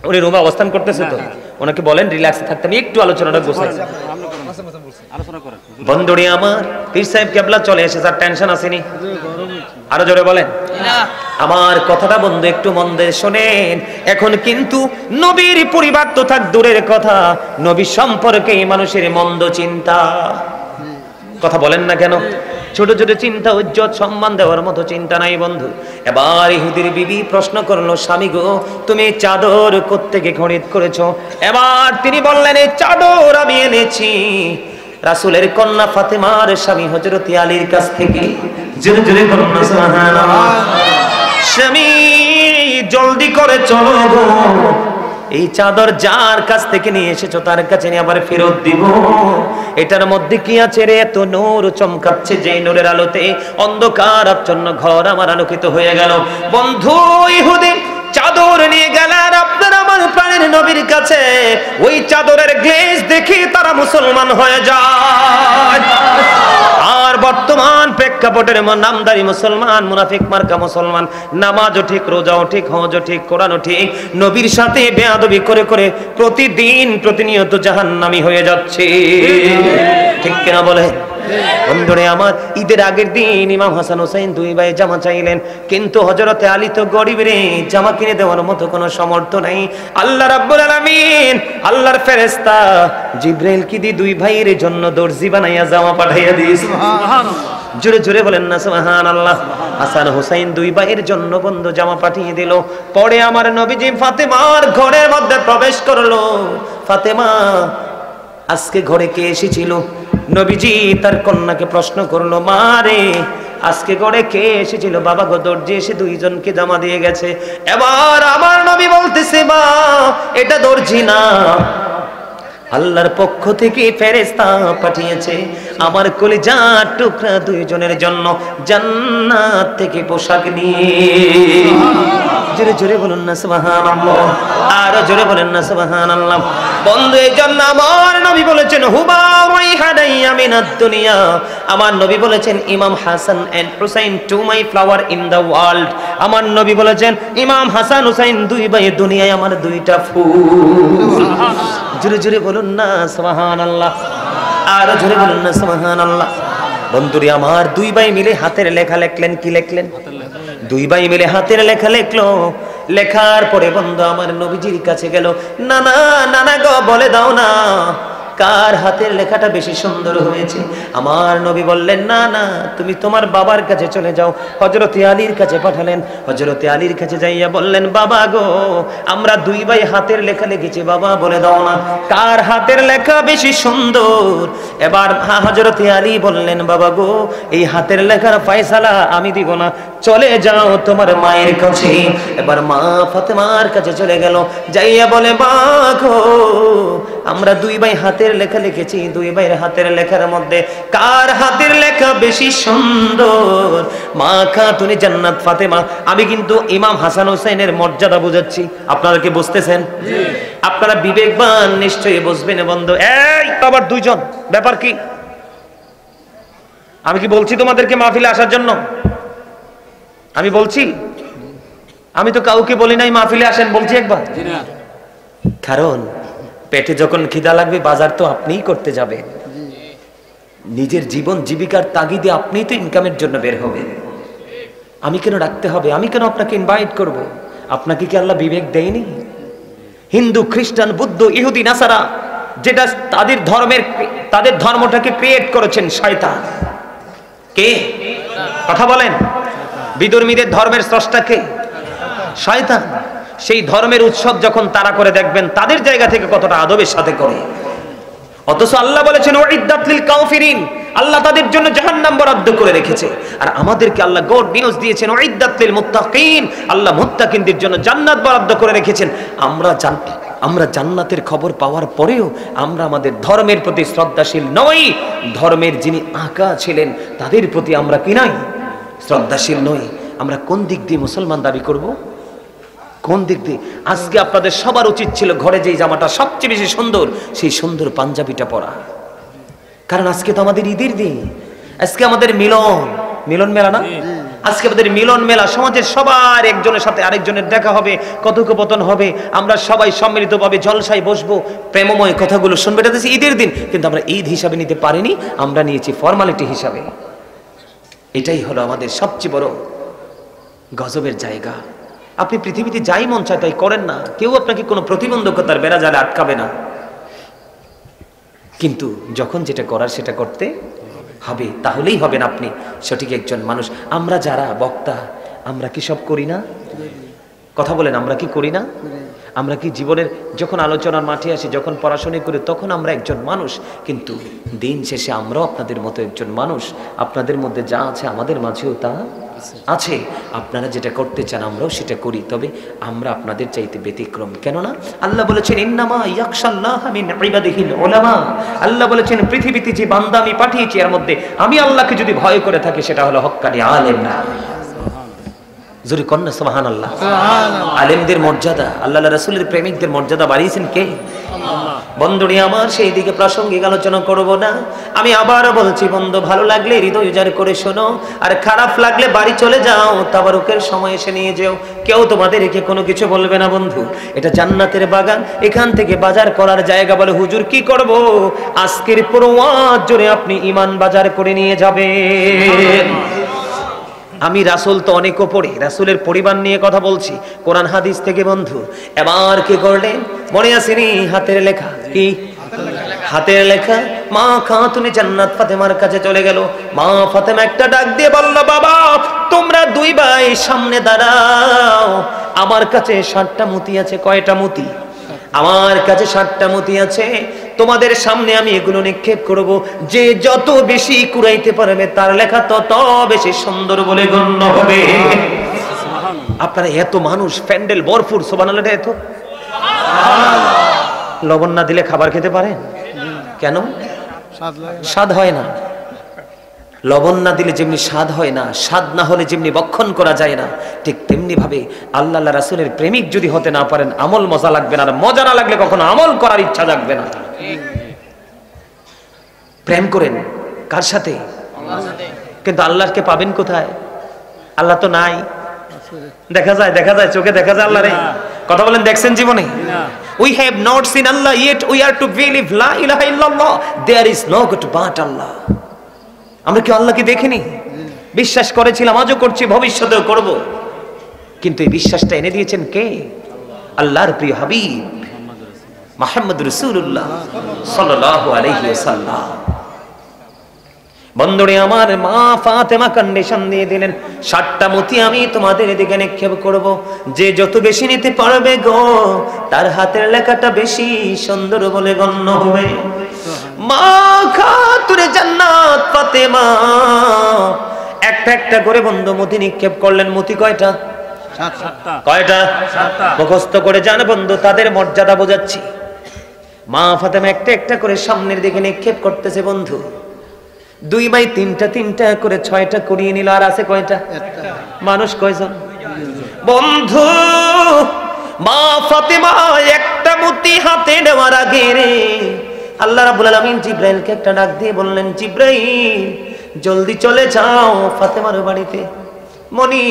উনি রুমে অবস্থান করতেছে, তো ওনাকে বলেন রিল্যাক্সে থাকতে, আমি একটু আলোচনাটা গোছাই। বন্ধুরি আমার পীর সাহেব কেবলা চলে এসেছে, আর টেনশন আসেনি? আরো জোরে বলেন আমার কথাটা বন্ধু, একটু মন দিয়ে শোনেন। এখন কিন্তু নবীর পরিবার তো থাক দূরের কথা, নবী সম্পর্কে মানুষের মন্দ চিন্তা, কথা বলেন না কেন? ছোট ছোট চিন্তা, ইজ্জত সম্মান দেওয়ার মতো চিন্তা নাই বন্ধু। এবার ইহুদির বিবি প্রশ্ন করলো, স্বামী গো তুমি চাদর কোত্থেকে খরিদ করেছো? এবার তিনি বললেন, এই চাদর আমি এনেছি রাসূলের কন্যা ফাতেমার স্বামী হযরত আলীর কাছ থেকে। জোরে জোরে বলুন না সুবহানাল্লাহ। স্বামী জলদি করে চলো গো, এই চাদর যার কাছ থেকে নিয়ে এসেছো তার কাছে নিয়ে আবার ফেরত দিব। এটার মধ্যে কি আছে রে? এত নূর চমকাচ্ছে, যে নূরের আলোতে অন্ধকার আচ্ছন্ন ঘর আমার আলোকিত হয়ে গেল। বন্ধু ইহুদি চাদর নিয়ে গেলেন আপনার আমার প্রাণের নবীর কাছে। ওই চাদরের গ্লেজ দেখে তারা মুসলমান হয়ে যায়। আর বর্তমান প্রেক্ষাপটের নামদারি মুসলমান, মুনাফিক মার্কা মুসলমান, নামাজও ঠিক, রোজাও ঠিক, হজও ঠিক, কোরআনও ঠিক, নবীর সাথে বেয়াদবি করে করে প্রতিদিন প্রতিনিয়ত জাহান্নামী হয়ে যাচ্ছে। ঠিক কিনা বলে বন্ধুরে আমার? ঈদের আগের দিন ইমাম হাসান হুসাইন দুই ভাই জামা চাইলেন, কিন্তু হযরতে আলী তো গরিব রে, জামা কিনে দেওয়ার মতো কোনো সামর্থ্য নাই। আল্লাহ রাব্বুল আলামিন, আল্লাহর ফেরেশতা জিবরাইল কি দি দুই ভাইয়ের জন্য দর্জি বানাইয়া জামা পাঠাইয়া দিয়েছে। সুবহানাল্লাহ। জোরে জোরে বলেন না সুবহানাল্লাহ। হাসান হুসাইন দুই ভাইয়ের জন্য বন্ধু জামা পাঠিয়ে দিল। পরে আমার নবীজি ফাতেমার ঘরের মধ্যে প্রবেশ করলো। ফাতেমা আজকে ঘরে কে এসেছিল? নবীজি তার কন্যাকে প্রশ্ন করলো, মা রে আজকে ঘরে কে এসেছিল? বাবা গো দর্জি এসে দুইজনকে জামা দিয়ে গেছে। এবার আমার নবী বলতেছে, মা এটা দর্জি না, আল্লাহর পক্ষ থেকে ফেরেশতা পাঠিয়েছে আমার কলিজার টুকরা দুইজনের জন্য জান্নাত থেকে পোশাক নিয়ে। জোরে জোরে বলুন না সুবহানাল্লাহ। আর জোরে বলেন না সুবহানাল্লাহ। বন্ধু এই জন্য আমার নবী বলেছেন, হুবা রাইহানাইয়া মিনাদ দুনিয়া। আমার নবী বলেছেন, Imam Hasan and Hussain two my flower in the world. আমার নবী বলেছেন, ইমাম হাসান হুসাইন দুই ভাই দুনিয়ায় আমার দুইটা ফুল। জোরে জোরে বলুন না সুবহানাল্লাহ। আর জোরে বলুন না সুবহানাল্লাহ। বন্ধুরে আমার দুই ভাই মিলে হাতের লেখা লিখলেন। কি লিখলেন? দুই ভাই মিলে হাতের লেখা লিখলো। লেখার পরে বন্ধু আমার নবীজির কাছে গেল, নানা নানা গো বলে দাও না কার হাতের লেখাটা বেশি সুন্দর হয়েছে। আমার নবী বললেন, না না তুমি তোমার বাবার কাছে চলে যাও। হযরতে আলীর কাছে পাঠালেন। হযরতে আলীর কাছে যাইয়া বললেন, বাবা গো আমরা দুই ভাই হাতের লেখা লিখেছি, বাবা বলে দাও না কার হাতের লেখা বেশি সুন্দর। এবার হযরতে আলী বললেন, বাবা গো এই হাতের লেখার ফয়সালা আমি দিব না, চলে যাও তোমার মায়ের কাছে। এবার মা ফাতেমার কাছে চলে গেল, যাইয়া বলে, মা গো আমরা দুই ভাই হাতের হাতের লেখা লিখেছি, দুই ভাইয়ের হাতের লেখার মধ্যে কার হাতের লেখা বেশি সুন্দর? মা খাতুনে জান্নাত ফাতেমা। আমি কিন্তু ইমাম হাসান হোসেনের মর্যাদা বুঝাচ্ছি, আপনারা কি বুঝতেছেন? আপনারা বিবেকবান নিশ্চয়ই বুঝবেন বন্ধু। এই আবার দুইজন, ব্যাপার কি? আমি কি বলছি তোমাদেরকে মাহফিলে আসার জন্য? আমি বলছি? আমি তো কাউকে বলি নাই মাহফিলে আসেন, বলছি একবার। কারণ পেটে যখন খিদা লাগবে বাজার তো আপনিই করতে যাবে, নিজের জীবন জীবিকার তাগিদে আপনিই তো ইনকামের জন্য বের হবে। আমি কেন রাখতে হবে? আমি কেন আপনাকে ইনভাইট করব? আপনাকে কি আল্লাহ বিবেক দেয়নি? হিন্দু, খ্রিস্টান, বুদ্ধ, ইহুদি, নাসারা, যেটা তাদের ধর্মটাকে ক্রিয়েট করেছেন শয়তান। কে? কথা বলেন। বিধর্মীদের ধর্মের স্রষ্টা কে? শয়তান। সেই ধর্মের উৎসব যখন তারা করে দেখবেন তাদের জায়গা থেকে কতটা আদবের সাথে করে। অথচ আল্লাহ বলেছেন উইদ্দাত লিল কাফিরিন, আল্লাহ তাদের জন্য জাহান্নাম বরাদ্দ করে রেখেছে। আর আমাদেরকে আল্লাহ গড নিউজ দিয়েছেন উইদ্দাত লিল মুত্তাকিন, আল্লাহ মুত্তাকিনদের জন্য জান্নাত বরাদ্দ করে রেখেছেন। আমরা জান্নাতের খবর পাওয়ার পরেও আমরা আমাদের ধর্মের প্রতি শ্রদ্ধাশীল নই। ধর্মের যিনি আকা ছিলেন তাদের প্রতি আমরা কি নাই? শ্রদ্ধাশীল নই। আমরা কোন দিক দিয়ে মুসলমান দাবি করব? কোন দিক দিয়ে? আজকে আপনাদের সবার উচিত ছিল ঘরে যেই জামাটা সবচেয়ে বেশি সুন্দর সেই সুন্দর পাঞ্জাবিটা পরা। কারণ আজকে তো আমাদের ঈদের দিন, আজকে আমাদের মিলন মেলা না? আজকে আমাদের মিলন মেলা, সমাজের সবার একজনের সাথে আরেকজনের দেখা হবে, কথোপকথন হবে, আমরা সবাই সম্মিলিতভাবে জলসায় বসবো, প্রেমময় কথাগুলো শুনবে। এটা ঈদের দিন, কিন্তু আমরা ঈদ হিসাবে নিতে পারিনি, আমরা নিয়েছি ফর্মালিটি হিসাবে। এটাই হলো আমাদের সবচেয়ে বড় গজবের জায়গা। আপনি পৃথিবীতে যাই মন চায় তাই করেন না, কেউ আপনাকে কোনো প্রতিবন্ধকতার বেড়া জালে আটকাবে না। কিন্তু যখন যেটা করার সেটা করতে হবে, তাহলেই হবেন আপনি সঠিক একজন মানুষ। আমরা যারা বক্তা, আমরা কি সব করি না? কথা বলেন, আমরা কি করি না? আমরা কি জীবনের যখন আলোচনার মাঠে আসি, যখন পড়াশোনা করি, তখন আমরা একজন মানুষ, কিন্তু দিন শেষে আমরাও আপনাদের মতো একজন মানুষ। আপনাদের মধ্যে যা আছে আমাদের মাঝেও তা আছে। আপনারা যেটা করতে চান আমরাও সেটা করি, তবে আমরা আপনাদের চাইতে ব্যতিক্রম। কেননা আল্লাহ বলেছেন ইন্নামা ইয়াখশাল্লাহা মিন ইবাদিহিল উলামা। আল্লাহ বলেছেন পৃথিবীতে যে বান্দা আমি পাঠিয়েছি এর মধ্যে আমি আল্লাহকে যদি ভয় করে থাকি সেটা হলো হক্কানি আলেম না। জোরে কন্যা সুবহানাল্লাহ। আলেমদের মর্যাদা, আল্লাহ রাসূলের প্রেমিকদের মর্যাদা বাড়িয়েছেন কে? বন্ধুরি আমার, সেই দিকে প্রাসঙ্গিক আলোচনা করব না। আমি আবার বলছি বন্ধু, ভালো লাগলে হৃদয় উজাড় করে শোনো, আর খারাপ লাগলে বাড়ি চলে যাও, তাবারুকের সময় এসে নিয়ে যাও। কেউ তোমাদেরকে কোনো কিছু বলবে না বন্ধু। এটা জান্নাতের বাগান, এখান থেকে বাজার করার জায়গা। বলে হুজুর কি করব? আজকের পুরো ওয়াজ জুড়ে আপনি ঈমান বাজার করে নিয়ে যাবেন। আমি রাসূল তো অনেকও পড়ি, রাসূলের পরিবার নিয়ে কথা বলছি কোরআন হাদিস থেকে বন্ধু। এবার কি করলেন মনে আসেনি? হাতের লেখা। কি হাতের লেখা? মা খাতুনে জান্নাত ফাতেমার কাছে চলে গেল। মা ফাতেমা একটা ডাক দিয়ে বলল, বাবা তোমরা দুই ভাই সামনে দাঁড়াও, আমার কাছে 60টা মতি আছে। কয়টা মতি? আমার কাছে 60টা মতি আছে। তোমাদের সামনে আমি এগুলো নিক্ষেপ করব, যে যত বেশি কুড়াইতে পারবে তার লেখা তত বেশি সুন্দর বলে গণ্য হবে। আপনারা এত মানুষ, প্যান্ডেল ভরপুর, সুবহানাল্লাহ। এত লবণ না দিলে খাবার খেতে পারেন? কেন? স্বাদ হয় না। লবণ না দিলে যেমনি স্বাদ হয় না, স্বাদ না হলে যেমনি বক্ষণ করা যায় না, ঠিক তেমনি ভাবে আল্লাহ রাসূলের প্রেমিক যদি হতে না পারেন আমল মজা লাগবে না, আর মজা না লাগলে কখনো আমল করার ইচ্ছা জাগবে না। প্রেম করেন কার সাথে? কিন্তু আল্লাহকে পাবেন কোথায়? আল্লাহ তো নাই। দেখা যায় চোখে দেখা যায় আল্লাহ রে। কথা বলেন, দেখছেন জীবনে? We have not seen Allah yet we are to believe la ilaha illallah, there is no God but Allah. আমরা কি আল্লাহকে দেখিনি? বিশ্বাস করেছিলাম, আজও করছি, ভবিষ্যতেও করব। কিন্তু এই বিশ্বাসটা এনে দিয়েছেন কে? আল্লাহর প্রিয় হাবিব মুহাম্মদ রাসূলুল্লাহ সাল্লাল্লাহু আলাইহি ওয়াসাল্লাম। বন্ধুরে আমার, মা ফাতেমা কন্ডিশন দিয়ে দিলেন, 60টা মতি আমি তোমাদের দিকে নিক্ষেপ করব, যে যত বেশি নিতে পারবে গো তার হাতের লেখাটা বেশি সুন্দর বলে গণ্য হবে। মা খাতুনে জান্নাত ফাতেমা একটা একটা করে বন্ধু মতি নিক্ষেপ করলেন। মতি কয়টা? 7টা। কয়টা? 7টা। মুখস্থ করে জান বন্ধু, তাদের মর্যাদা বোঝাচ্ছি। মা ফাতেমা একটা একটা করে সামনের দিকে নিক্ষেপ করতেছে বন্ধু। দুই ভাই তিনটা তিনটা করে 6টা করিয়ে নিল। আর আছে কয়টা? মানুষ কয়জন বন্ধু? মা ফাতেমা একটা মুঠি হাতে নেওয়ার আগে রে আল্লাহ রাব্বুল আলামিন জিব্রাইলকে একটা ডাক দিয়ে বললেন, জিব্রাইল জলদি চলে যাও ফাতেমার বাড়িতে। মনি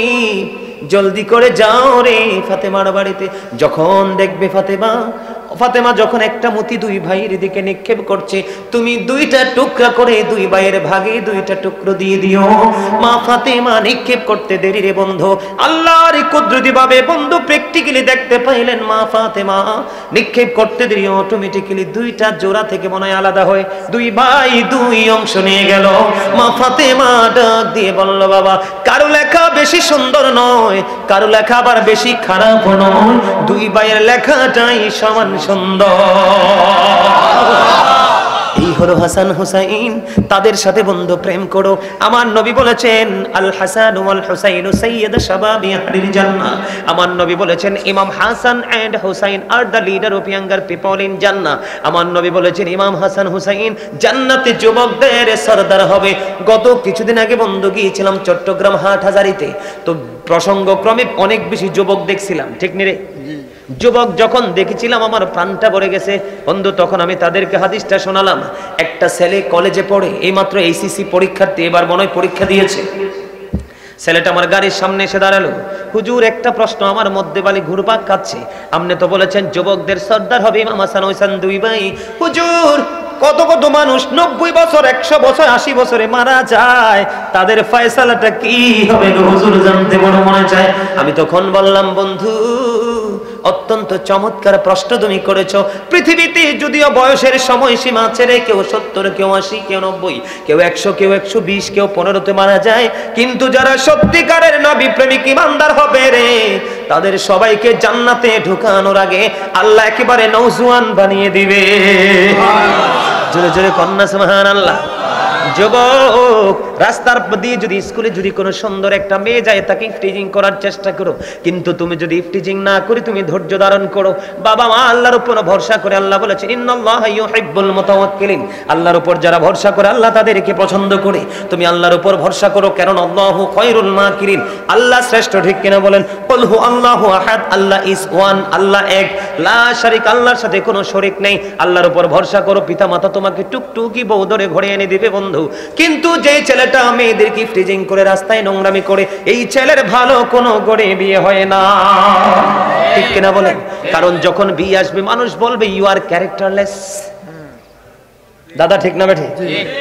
জলদি করে যাও রে ফাতেমার বাড়িতে। যখন দেখবে ফাতেমা যখন একটা মুঠি দুই ভাইয়ের দিকে নিক্ষেপ করছে, তুমি 2টা টুকরা করে দুই ভাইয়ের ভাগে 2টা টুকরো দিয়ে দিও। মা ফাতেমা নিক্ষেপ করতে দেরি রে বন্ধু। আল্লাহর কুদরতি ভাবে বন্ধু প্র্যাকটিক্যালি দেখতে পাইলেন মা ফাতেমা নিক্ষেপ করতে দেরি অটোমেটিক্যালি 2টা জোড়া থেকে মনে হয় আলাদা হয়ে দুই ভাই 2 অংশ নিয়ে গেল। মা ফাতেমা ডাক দিয়ে বলল, বাবা কারো লেখা বেশি সুন্দর নয়, কারো লেখা আবার বেশি খারাপ নয়, দুই ভাইয়ের লেখাটাই সমান সুন্দর। এই হলো হাসান হুসাইন, তাদের সাথে বন্ধু প্রেম করো। আমার নবী বলেছেন আল হাসান ওয়াল হুসাইন সাইয়্যিদ শাবাবি আহলিল জান্নাহ। আমার নবী বলেছেন Imam Hasan and Hussain are the leader of younger people in Jannah. আমার নবী বলেছেন ইমাম হাসান হুসাইন জান্নাতে যুবকদের সরদার হবে। গত কিছুদিন আগে বন্ধু গিয়েছিলাম চট্টগ্রাম হাটহাজারীতে, তো প্রসঙ্গক্রমে অনেক বেশি যুবক দেখছিলাম, ঠিক নি রে? যুবক যখন দেখেছিলাম আমার প্রাণটা ভরে গেছে বন্ধু। তখন আমি তাদেরকে হাদিসটা শোনালাম। একটা ছেলে কলেজে পড়ে, এইমাত্র এইচএসসি পরীক্ষার্থী, এবার মনে হয় পরীক্ষা দিয়েছে। ছেলেটা আমার গাড়ির সামনে এসে দাঁড়ালো, হুজুর একটা প্রশ্ন আমার মধ্যে বালি ঘুরপাক খাচ্ছে, আপনি তো বলেছেন যুবকদের সর্দার হবে ইমাম হাসান হুসাইন দুই ভাই, হুজুর কত কত মানুষ 90 বছর 100 বছর 80 বছরে মারা যায়, তাদের ফয়সালাটা কি হবে হুজুর জানতে বড় মনে চায়। আমি তখন বললাম, বন্ধু অত্যন্ত চমৎকার প্রশ্ন তুমি করেছো। পৃথিবীতে যদিও বয়সের সময়সীমা ছেড়ে কেউ 70, কেউ 80, কেউ 90, কেউ 100, কেউ 120, কেউ 15তে মারা যায়, কিন্তু যারা সত্যিকারের নবী প্রেমিক ইমানদার হবে রে, তাদের সবাইকে জান্নাতে ঢুকানোর আগে আল্লাহ একেবারে নওজোয়ান বানিয়ে দিবে। জোরে জোরে কন্যা সুবহানাল্লাহ। যুবক রাস্তার দিয়ে যদি স্কুলে যদি কোনো সুন্দর একটা মেয়ে যায়, তাকে ইফটিজিং করার চেষ্টা করো, কিন্তু তুমি যদি ইফটিজিং না করি তুমি ধৈর্য ধারণ করো। বাবা মা আল্লাহর উপর ভরসা করে, আল্লাহ বলেছেন ইন্নাল্লাহা ইউহিব্বুল মুতাওয়াক্কিলিন, আল্লাহর উপর যারা ভরসা করে আল্লাহ তাদেরকে পছন্দ করে। তুমি আল্লাহর উপর ভরসা করো, কারণ আল্লাহু খায়রুল মাকিরিন, আল্লাহ শ্রেষ্ঠ, ঠিক কিনা বলেন? কুল হু আল্লাহু আহাদ, আল্লাহ ইজ ওয়ান, আল্লাহ এক, লা শারিক, আল্লাহর সাথে কোনো শরীক নেই। আল্লাহর উপর ভরসা করো, পিতা মাতা তোমাকে টুকটুকি বউ ধরে ঘরে এনে দিবে বন্ধু। কিন্তু যে ছেলেটা মেয়েদেরকে ইফটিজিং করে রাস্তায় নোংরামি করে, এই ছেলের ভালো কোনো গড়ে বিয়ে হয় না, ঠিক কিনা বলেন? কারণ যখন বিয়ে আসবে মানুষ বলবে ইউ আর ক্যারেক্টারলেস। দাদা ঠিক না বেঠে?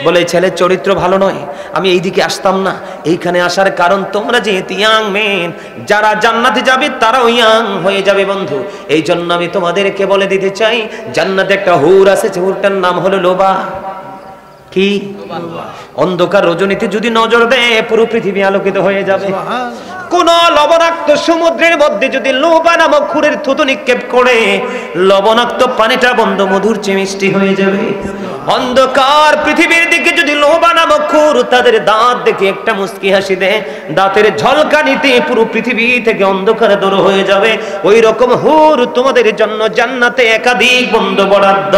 বলে ছেলের চরিত্র ভালো নয়, আমি এইদিকে আসতাম না। এইখানে আসার কারণ তোমরা যেহেতু ইয়াং মেন, যারা জান্নাতে যাবে তারাও ইয়াং হয়ে যাবে বন্ধু। এই জন্য আমি তোমাদেরকে বলে দিতে চাই, জান্নাতে একটা হুর আছে, হুরটার নাম হলো লোবা। কি? অন্ধকার রজনীতে যদি নজর দেয় পুরো পৃথিবী আলোকিত হয়ে যাবে। কোন লবণাক্ত সমুদ্রের মধ্যে যদি লোবা নামক খুরের থুতু নিক্ষেপ করে, লবণাক্ত পানিটা বন্ধ মধুর চেয়ে মিষ্টি হয়ে যাবে। অন্ধকার পৃথিবীর দিকে যদি লোবা নামক খুর তাদের দাঁত দেখে একটা মুস্কি হাসি দেয়, দাঁতের ঝলকানিতে পুরো পৃথিবী থেকে অন্ধকার দূর হয়ে যাবে। ওই রকম হুর তোমাদের জন্য জান্নাতে একাধিক বন্ধ বরাদ্দ।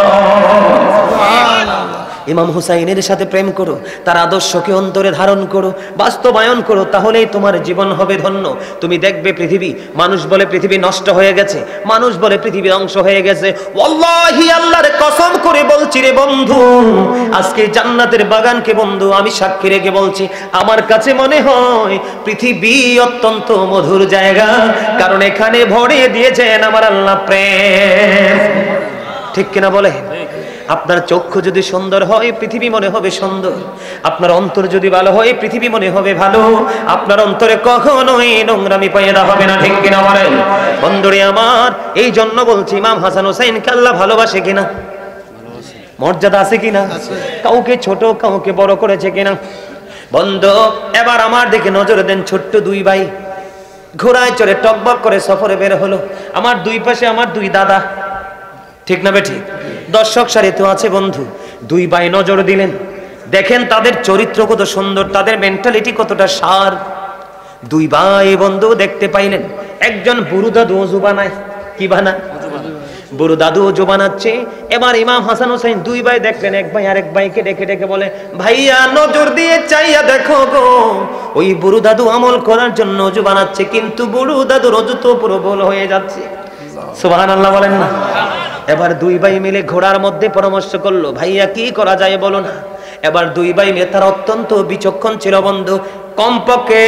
ইমাম হুসাইনের সাথে প্রেম করো, তার আদর্শকে অন্তরে ধারণ করো, বাস্তবায়ন করো, তাহলেই তোমার জীবন হবে ধন্য। তুমি দেখবে পৃথিবী, মানুষ বলে পৃথিবী নষ্ট হয়ে গেছে, মানুষ বলে পৃথিবী ধ্বংস হয়ে গেছে। ওয়াল্লাহি আল্লাহর কসম করে বলছি রে বন্ধু, আজকে জান্নাতের বাগানকে বন্ধু আমি সাক্ষী রেখে বলছি, আমার কাছে মনে হয় পৃথিবী অত্যন্ত মধুর জায়গা, কারণ এখানে ভরে দিয়েছেন আমার আল্লাহ প্রেম, ঠিক কিনা বলে? আপনার চক্ষু যদি সুন্দর হয় পৃথিবী মনে হবে সুন্দর, আপনার অন্তর যদি ভালো হয় পৃথিবী মনে হবে ভালো, আপনার অন্তরে কখনোই নোংরামি পয়দা হবে না, ঠিক কিনা বলেন? বন্ধুরে আমার, এই জন্য বলছি ইমাম হাসান হুসাইনকে আল্লাহ ভালোবাসে কিনা, মর্যাদা আছে কিনা, কাউকে ছোট কাউকে বড় করেছে কিনা? বন্ধু এবার আমার দিকে নজর দেন। ছোট্ট দুই ভাই ঘোড়ায় চড়ে টকবক করে সফরে বের হলো। আমার দুই পাশে আমার দুই দাদা, ঠিক না বেঠিক? দর্শক সারিতে আছে বন্ধু। দুই ভাই নজর দিলেন, দেখেন তাদের চরিত্র কত সুন্দর, তাদের মেন্টালিটি কতটা শার্প। দুই ভাই বন্ধু দেখতে পাইলেন, একজন বুরু দাদু অজু বানায়, কি বানায়? বুড়ো দাদু ওযু বানাচ্ছে। এবার ইমাম হাসান হোসেন দুই ভাই দেখলেন, এক ভাই আরেক ভাইকে ডেকে ডেকে বলে, ভাইয়া নজর দিয়ে চাইয়া দেখো গো, ওই বুড়ো দাদু আমল করার জন্য ওযু বানাচ্ছে, কিন্তু বুড়ো দাদুর ওযু তো পুরো ভুল হয়ে যাচ্ছে। সুবহানাল্লাহ বলেন না। এবার দুই ভাই মিলে ঘোড়ার মধ্যে পরামর্শ করলো, ভাইয়া কি করা যায় বলো না। এবার দুই ভাই মিলে, তারা অত্যন্ত বিচক্ষণ ছিল বন্ধু, কমপক্ষে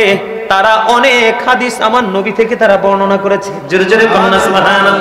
তারা অনেক হাদিস আমার নবী থেকে তারা বর্ণনা করেছে। জোরে জোরে বলুন সুবহানাল্লাহ।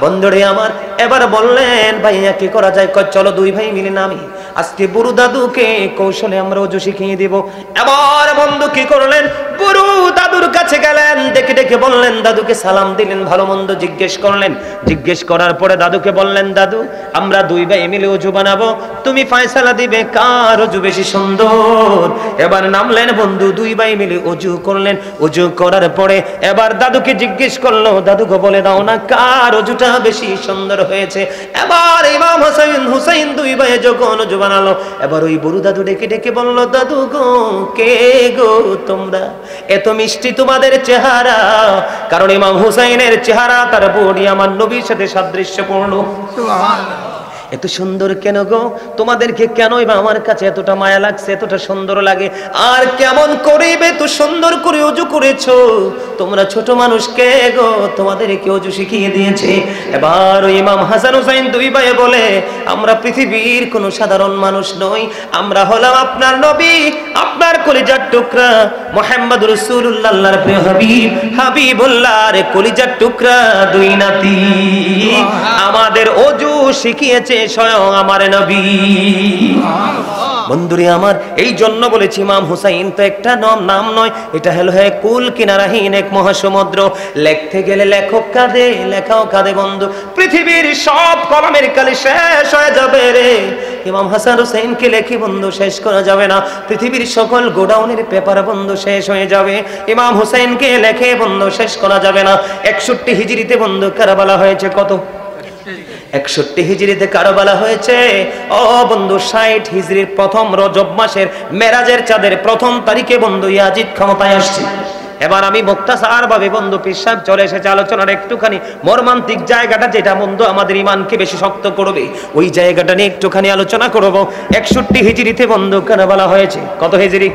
বন্ধুরে আমার, এবার বললেন ভাইয়া কি করা যায়? চলো দুই ভাই মিলে নামি, আজকে বুড়ো দাদুকে কৌশলে আমরা ওযু শিখিয়ে দিব। এবার বন্ধু কি করলেন, বুড়ো দাদুর কাছে গেলেন, ডেকে ডেকে বললেন, দাদুকে সালাম দিলেন, ভালো মন্দ জিজ্ঞেস করলেন। জিজ্ঞেস করার পরে দাদুকে বললেন, দাদু আমরা দুই ভাই মিলে ওযু বানাবো, তুমি ফয়সালা দিবে কার ওযু বেশি সুন্দর। এবার নামলেন বন্ধু, দুই ভাই মিলে ওযু করলেন। ওযু করার পরে এবার দাদুকে জিজ্ঞেস করলো, দাদুকে বলে দাও না কার ওযুটা বেশি সুন্দর হয়েছে। এবার ইমাম হাসান হুসাইন দুই ভাই যখন ওযু বানালো, এবার ওই বুড়ো দাদু ডেকে ডেকে বলল, দাদু গো কে গো তোমরা, এত মিষ্টি তোমাদের চেহারা। কারণ ইমাম হুসাইনের চেহারা তার বডি আমার নবীর সাথে সাদৃশ্যপূর্ণ। সুবহানাল্লাহ। এত সুন্দর কেন গো, তোমাদেরকে কেনই বা আমার কাছে এতটা মায়া লাগছে, এতটা সুন্দর লাগে, আর কেমন করে এত সুন্দর করে ওযু করেছো তোমরা ছোট মানুষ, কে গো তোমাদেরকে ওযু শিখিয়ে দিয়েছে? এবার ইমাম হাসান হোসেন দুই ভাই বলে, আমরা পৃথিবীর কোনো সাধারণ মানুষ নই, আমরা হলাম আপনার নবী, আপনার কলিজার টুকরা মুহাম্মদ রাসূলুল্লাহ, আল্লাহর প্রিয় হাবিব, হাবিবুল্লাহর কলিজার টুকরা দুই নাতি, আমাদের ওযু শিখিয়েছে স্বয়ং আমার নবী। বন্ধুরে আমার, এই জন্য বলেছি ইমাম হুসাইন তো একটা নাম নয়, এটা হলো কুল কিনারাহীন এক মহাসমুদ্র। লিখতে গেলে লেখক কাঁদে, লেখাও কাঁদে বন্ধু, পৃথিবীর সব কলমের কালি শেষ হয়ে যাবে রে, ইমাম হাসান হুসাইনকে লেখি বন্ধু শেষ করা যাবে না। পৃথিবীর সকল গোডাউনের পেপার বন্ধু শেষ হয়ে যাবে, ইমাম হুসাইনকে লেখে বন্ধু শেষ করা যাবে না। 61 হিজরিতে বন্ধু কারবালা হয়েছে। কত? 61 হিজরিতে কারবালা হয়েছে। ও বন্ধু 60 হিজরির প্রথম রজব মাসের মেরাজের চাঁদের প্রথম তারিখে বন্ধু ইয়াজিদ ক্ষমতায় আসছে। এবার আমি মুক্তাসার ভাবে বন্ধু পীর সাহেব চলে এসেছে আলোচনার একটুখানি মর্মান্তিক জায়গাটা, যেটা বন্ধু আমাদের ইমানকে বেশি শক্ত করবে, ওই জায়গাটা নিয়ে একটুখানি আলোচনা করব। 61 হিজরিতে বন্ধু কারবালা হয়েছে। কত হিজরি?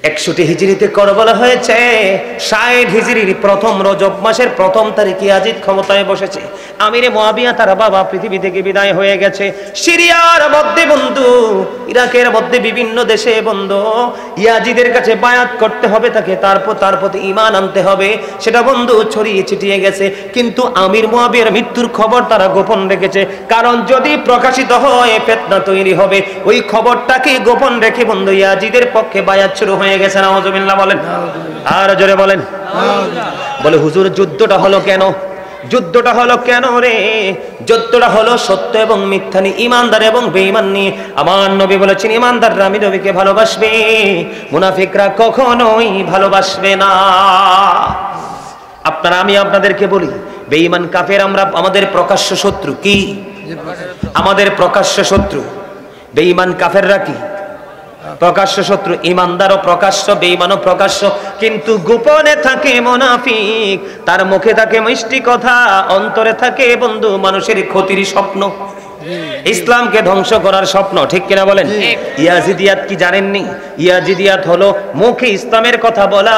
61 হিজরিতে কারবালা হয়েছে। 60 হিজরির প্রথম রজব মাসের প্রথম তারিখে ইয়াজিদ ক্ষমতায় বসেছে। আমিরে মুয়াবিয়া তার বাবা পৃথিবী থেকে বিদায় হয়ে গেছে। সিরিয়ার মধ্যে বন্ধু, ইরাকের মধ্যে বিভিন্ন দেশে বন্ধু ইয়াজিদের কাছে বায়াত করতে হবে তাকে, তারপর তার প্রতি ঈমান আনতে হবে, সেটা বন্ধু ছড়িয়ে ছিটিয়ে গেছে। কিন্তু আমির মুয়াবিয়ার মৃত্যুর খবর তারা গোপন রেখেছে, কারণ যদি প্রকাশিত হয় ফিতনা তৈরি হবে। ওই খবরটাকে গোপন রেখে বন্ধু ইয়াজিদের পক্ষে বায়াত শুরু হয়ে গেছে। নাউজুবিল্লাহ বলেন, আর জোরে বলেন। বলে হুজুর যুদ্ধটা হলো কেন? যুদ্ধটা হলো কেন রে? যুদ্ধটা হলো সত্য এবং মিথ্যা নিয়ে, ইমানদার এবং বেঈমান নিয়ে। আমার নবী বলেছেন, ইমানদাররা আমি নবীকে ভালোবাসবে, মুনাফিকরা কখনোই ভালোবাসবে না। আমি আপনাদেরকে বলি, বেঈমান কাফের আমরা আমাদের প্রকাশ্য শত্রু। কি আমাদের প্রকাশ্য শত্রু? বেঈমান কাফেররা কি প্রকাশ্য শত্রু। ইমানদারও প্রকাশ্য, বেঈমানও প্রকাশ্য, কিন্তু গোপনে থাকে মুনাফিক, তার মুখে থাকে মিষ্টি কথা, অন্তরে থাকে বন্ধু মানুষের ক্ষতির স্বপ্ন, ইসলামকে ধ্বংস করার স্বপ্ন। ঠিক কিনা বলেন? ইয়াজিদিয়াত কি জানেননি? ইয়াজিদিয়াত হলো মুখে ইসলামের কথা বলা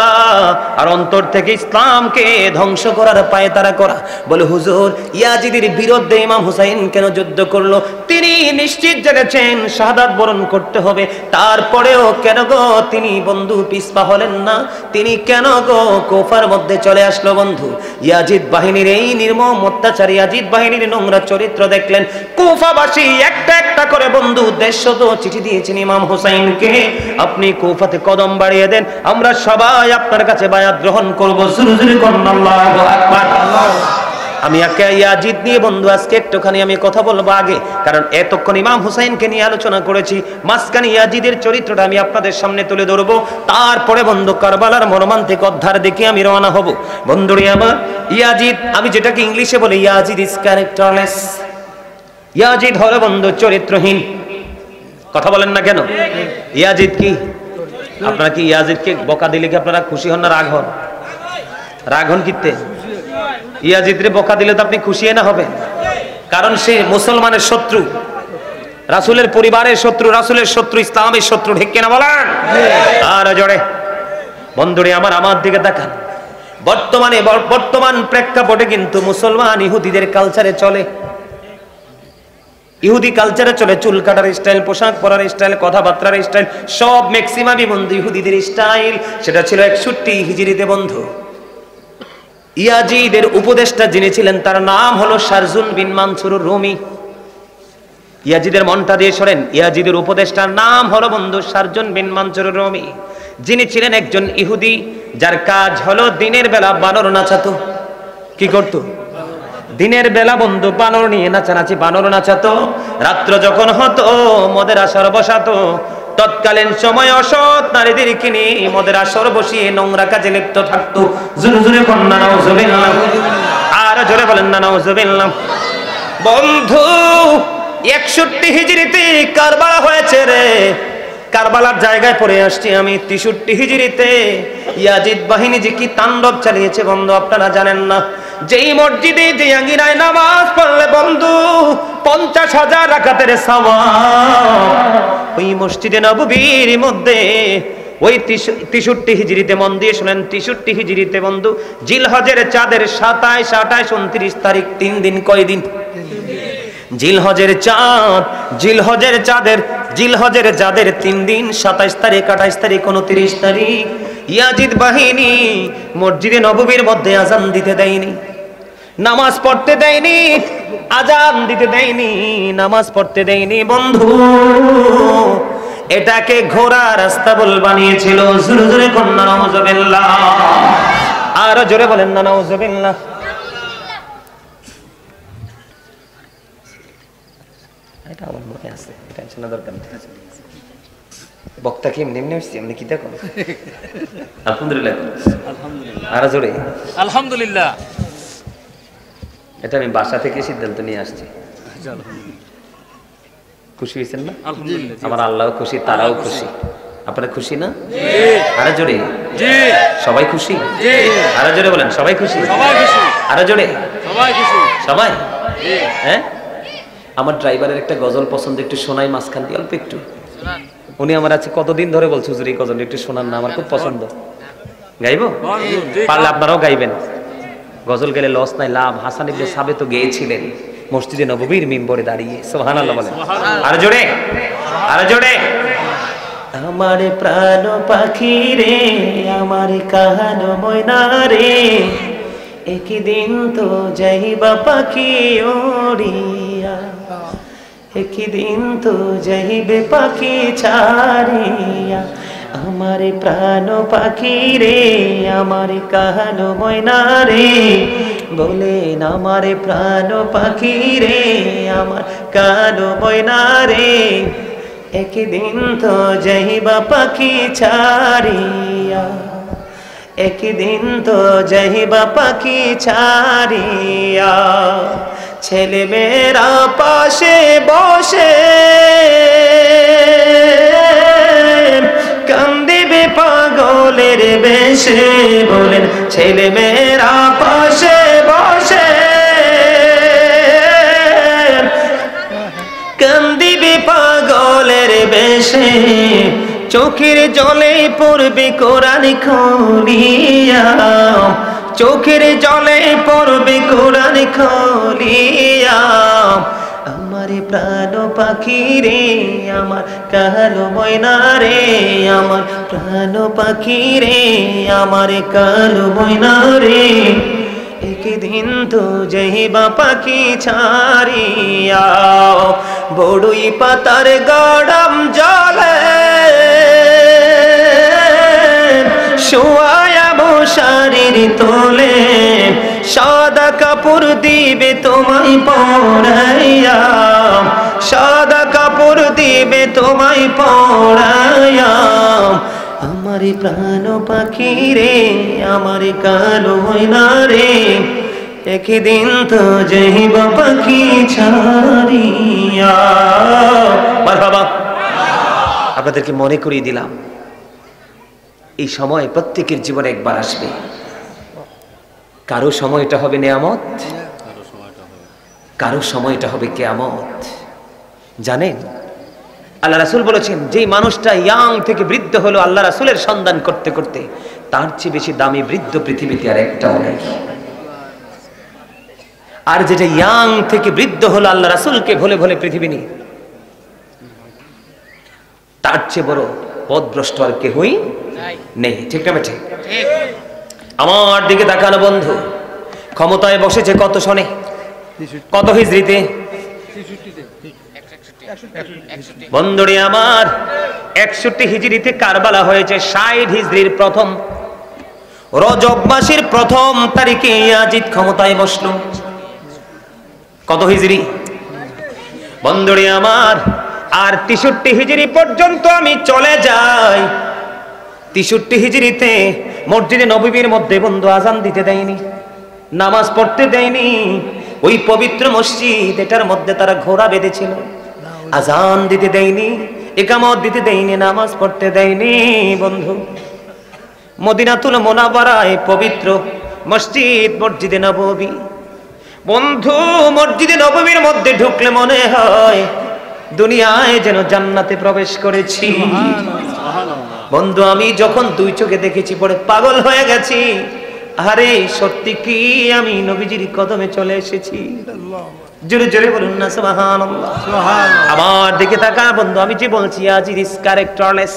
আর অন্তর থেকে ইসলামকে ধ্বংস করার পায়তারা করা। বলে হুজুর ইয়াজিদের বিরুদ্ধে ইমাম হুসাইন কেন যুদ্ধ করলো? তিনি নিশ্চিত জেনেছেন শাহাদাত বরণ করতে হবে, তারপরেও কেন গো তিনি বন্ধু পিছপা হলেন না? তিনি কেন গো কুফার মধ্যে চলে আসলো? বন্ধু ইয়াজিদ বাহিনীর এই নির্মম অত্যাচার, ইয়াজিদ বাহিনীর নোংরা চরিত্র দেখলেন। কুফাবাসী একটা একটা করে বন্ধু 150 চিঠি দিয়েছেন ইমাম হুসাইনকে, আপনি কুফাতে কদম বাড়িয়ে দেন, আমরা সবাই আপনার কাছে বায়াত গ্রহণ করব। সুরজুরি করুন আল্লাহু আকবার। আমি একা ইয়াজিদ নিয়ে বন্ধু আজকে একটুখানি আমি কথা বলবো আগে, কারণ এতক্ষণ ইমাম হুসাইনকে নিয়ে আলোচনা করেছি, মাঝখানে ইয়াজিদের চরিত্রটা আমি আপনাদের সামনে তুলে ধরবো। তারপরে বন্ধু কারবালার মর্মান্তিক অধ্যায়ের দিকে আমি রওনা হব। বন্ধুরে আমার, ইয়াজিদ আমি যেটাকে ইংলিশে বলি ইয়াজিদ ইজ ক্যারেক্টারলেস। ইয়াজিদ হলো বন্ধু চরিত্রহীন। কথা বলেন না কেন? ইয়াজিদ কি? আপনারা কি ইয়াজিদকে বকা দিলে কি আপনারা খুশি হন না রাগ হন? রাগ হন কিতে? ইয়াজিদরে বকা দিলে তো আপনি খুশি না হবেন, কারণ সে মুসলমানের শত্রু, রাসূলের পরিবারের শত্রু, রাসূলের শত্রু, ইসলামের শত্রু, ঠিক কিনা বলেন? আর জোরে বন্ধুরে আমার দিকে তাকান। বর্তমান প্রেক্ষাপটে কিন্তু মুসলমান ইহুদিদের কালচারে চলে, ইহুদি কালচারে চলে। চুল কাটার স্টাইল, পোশাক পরার স্টাইল, কথাবার্তার স্টাইল, সব ম্যাক্সিমামই বন্ধু ইহুদিদের স্টাইল। সেটা ছিল 61 হিজরিতে বন্ধু। ইয়াজিদের উপদেষ্টা যিনি ছিলেন তার নাম হলো শারজুন বিন মানসুর রুমি। ইয়াজিদের মনটা দিয়ে শোনেন, ইয়াজিদের উপদেষ্টার নাম হলো বন্ধু শারজুন বিন মানসুর রুমি, যিনি ছিলেন একজন ইহুদি, যার কাজ হলো দিনের বেলা বানর নাচাতো। কি করতো? দিনের বেলা বন্ধু বানর নিয়ে নাচানাচি, বানর নাচাতো। রাত্র যখন হতো মদের আসর বসাতো। তৎকালীন সময় অসৎ নারীদেরকে নিয়ে মদের আসর বসিয়ে নোংরা কাজে লিপ্ত থাকতো। জোরে জোরে কন্যা নাউজুবিল্লাহ, আর জোরে বলেন না নাউজুবিল্লাহ। বন্ধু 61 হিজরিতে কারবালা হয়েছে রে, কারবালার জায়গায় পড়ে আসছি আমি। 63 হিজরিতে ইয়াজিদ বাহিনী যে কি তাণ্ডব চালিয়েছে বন্ধু আপনারা জানেন না। যেই মসজিদে যে আঙ্গিনায় নামাজ পড়লে বন্ধু 50,000 রাকাতের সওয়াব, ওই মসজিদে নববীর মধ্যে ওই 63 হিজরিতে, মন দিয়ে শুনেন, 63 হিজরিতে বন্ধু জিলহজের চাঁদের 27, 28, 29 তারিখ, 3 দিন। কয় দিন? জিলহজের চাঁদের 3 দিন, 27 তারিখ, 28 তারিখ, 29 তারিখ। ইয়াজিদ বাহিনী মসজিদে নববীর মধ্যে আজান দিতে দেয়নি, নামাজ পড়তে দেয়নি, আজান দিতে দেয়নি, নামাজ পড়তে দেয়নি বন্ধু। এটাকে ঘোড়া রাস্তা বল বানিয়েছিল। জোরে জোরে কন্যা নাউজুবিল্লাহ, আর জোরে বলেন না নাউজুবিল্লাহ। এটা আমার মনে আছে, টেনশন দরকার নেই। বক্তা কি এমনি এমনি হচ্ছে? এমনি কি দেখো? আলহামদুলিল্লাহ, আলহামদুলিল্লাহ, আর জোরে আলহামদুলিল্লাহ। এটা আমি বাসা থেকে সিদ্ধান্ত নিয়ে আসছি। খুশি হয়েছেন না? আলহামদুলিল্লাহ। আমার আল্লাহ খুশি, তারাও খুশি। আপনারা খুশি না? আরো জোরে। জি। সবাই খুশি? জি। আরো জোরে বলেন, সবাই খুশি? সবাই খুশি। আরো জোরে। সবাই খুশি। সবাই? জি। হ্যাঁ, আমার ড্রাইভারের একটা গজল পছন্দ, একটু শোনাই মাঝখান দিয়ে অল্প একটু। উনি আমার আছে কতদিন ধরে বলছে হুজুর এই গজল একটু শোনান না, আমার খুব পছন্দ। গাইবো? পারলে আপনারাও গাইবেন। গজল গেলে লস নাই, লাভ। হাসান ইবনে সাবিত তো গেয়েছিলেন মসজিদে নববীর মিম্বরে দাঁড়িয়ে। সুবহানাল্লাহ বলেন। আর জোরে, আর জোরে। আমার প্রাণ পাখি রে, আমার কাহানো ময়না রে, একদিন তো যাইবা পাখি ওড়িয়া, একদিন তো যাইবে পাখি ছাড়িয়া। আমার প্রাণ পাখি রে, আমার কাহানো ময়না রে, বলেন আমার প্রাণ পাখি রে, আমার কাহানো ময়না রে, একদিন তো যাইবা পাখি ছাড়িয়া, একদিন তো যাইবা পাখি ছাড়িয়া। ছেলে মেয়েরা পাশে বসে কান্দিবে পাগলের বেশে, বলেন ছেলে মেয়েরা পাশে বসে কান্দিবে পাগলের বেশে, চোখের জলে পড়বে কোরআন খুলিয়া, চোখের জলে পড়বে কোরআন খুলিয়া। আমার প্রাণ পাখি রে, আমার কালো ময়না রে, আমার প্রাণ পাখি রে, আমার কালো ময়না রে, একদিন তো যাইবা পাখি ছাড়িয়া। বড়ই পাতার গরম জলে শোয়ায়া বসারির তোলে, সাদা কাপড় দিবে তোমায় পরাইয়া, সাদা কাপড় দিবে তোমায় পরাইয়া। আমার প্রাণ পাখি রে, আমার কালো ময়না রে, একদিন তো যাইবা পাখি ছাড়িয়া। মারহাবা। আপনাদেরকে মনে করিয়ে দিলাম এই সময় প্রত্যেকের জীবনে একবার আসবে। কারো সময়টা হবে নিয়ামত, কারো সময়টা হবে কিয়ামত। জানেন আল্লাহ রাসূল বলেছেন, যেই মানুষটা ইয়াং থেকে বৃদ্ধ হলো আল্লাহ রাসূলের সন্ধান করতে করতে, তার চেয়ে বেশি দামি বৃদ্ধ পৃথিবীতে আর একটাও নেই। আর যেটা ইয়াং থেকে বৃদ্ধ হলো আল্লাহ রাসূলকে ভুলে ভুলে পৃথিবী নিয়ে, তার চেয়ে বড় পথভ্রষ্ট আর কেউই নেই। ঠিক না ঠিক? আমার দিকে তাকানো বন্ধু, ক্ষমতায় বসেছে কত সনে, কত হিজরিতে? বন্ধুরে আমার, 61 হিজরিতে কারবালা হয়েছে। 60 হিজরির প্রথম রজব মাসের প্রথম তারিখে ইয়াজিদ ক্ষমতায় বসলো। কত হিজরি বন্ধুরে আমার? আর 63 হিজরি পর্যন্ত আমি চলে যাই। 63 হিজরিতে মসজিদে নববীর মধ্যে বন্ধু আজান দিতে দেয়নি, নামাজ পড়তে দেয়নি। ওই পবিত্র মসজিদ, এটার মধ্যে তারা ঘোড়া বেঁধেছিল। আজান দিতে দেয়নি, ইকামত দিতে দেয়নি, নামাজ পড়তে দেয়নি। বন্ধু মদিনাতুল মুনাওয়ারায় পবিত্র মসজিদ, মসজিদে নববী। বন্ধু মসজিদে নববীর মধ্যে ঢুকলে মনে হয় দুনিয়ায় যেন জান্নাতে প্রবেশ করেছি। বন্ধু আমি যখন দুই চোখে দেখেছি পরে পাগল হয়ে গেছি। আরে সত্যি কি আমি নবীজির কদমে চলে এসেছি? জোরে জোরে বলুন না সুবহানাল্লাহ। আমার দিকে তাকা বন্ধু, আমি যে বলছি ইয়াজিদ ইজ ক্যারেক্টারলেস।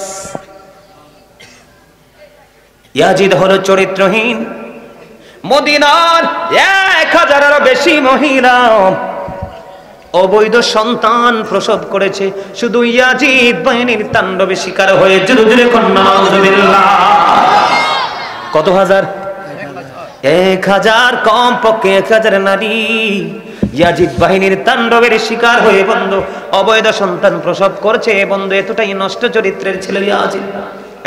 ইয়াজিদ হলো চরিত্রহীন। মদিনার 1000-এরও বেশি মহিলা অবৈধ সন্তান প্রসব করেছে শুধু ইয়াজিদ বাহিনীর তাণ্ডবে শিকার হয়ে। জোরে জোরে কন্যা নাউযুবিল্লাহ। কত হাজার? 1000, কম পক্ষে 1000 নারী ইয়াজিদ বাহিনীর তাণ্ডবের শিকার হয়ে বন্ধু অবৈধ সন্তান প্রসব করছে। বন্ধু এতটাই নষ্ট চরিত্রের ছিল ইয়াজিদ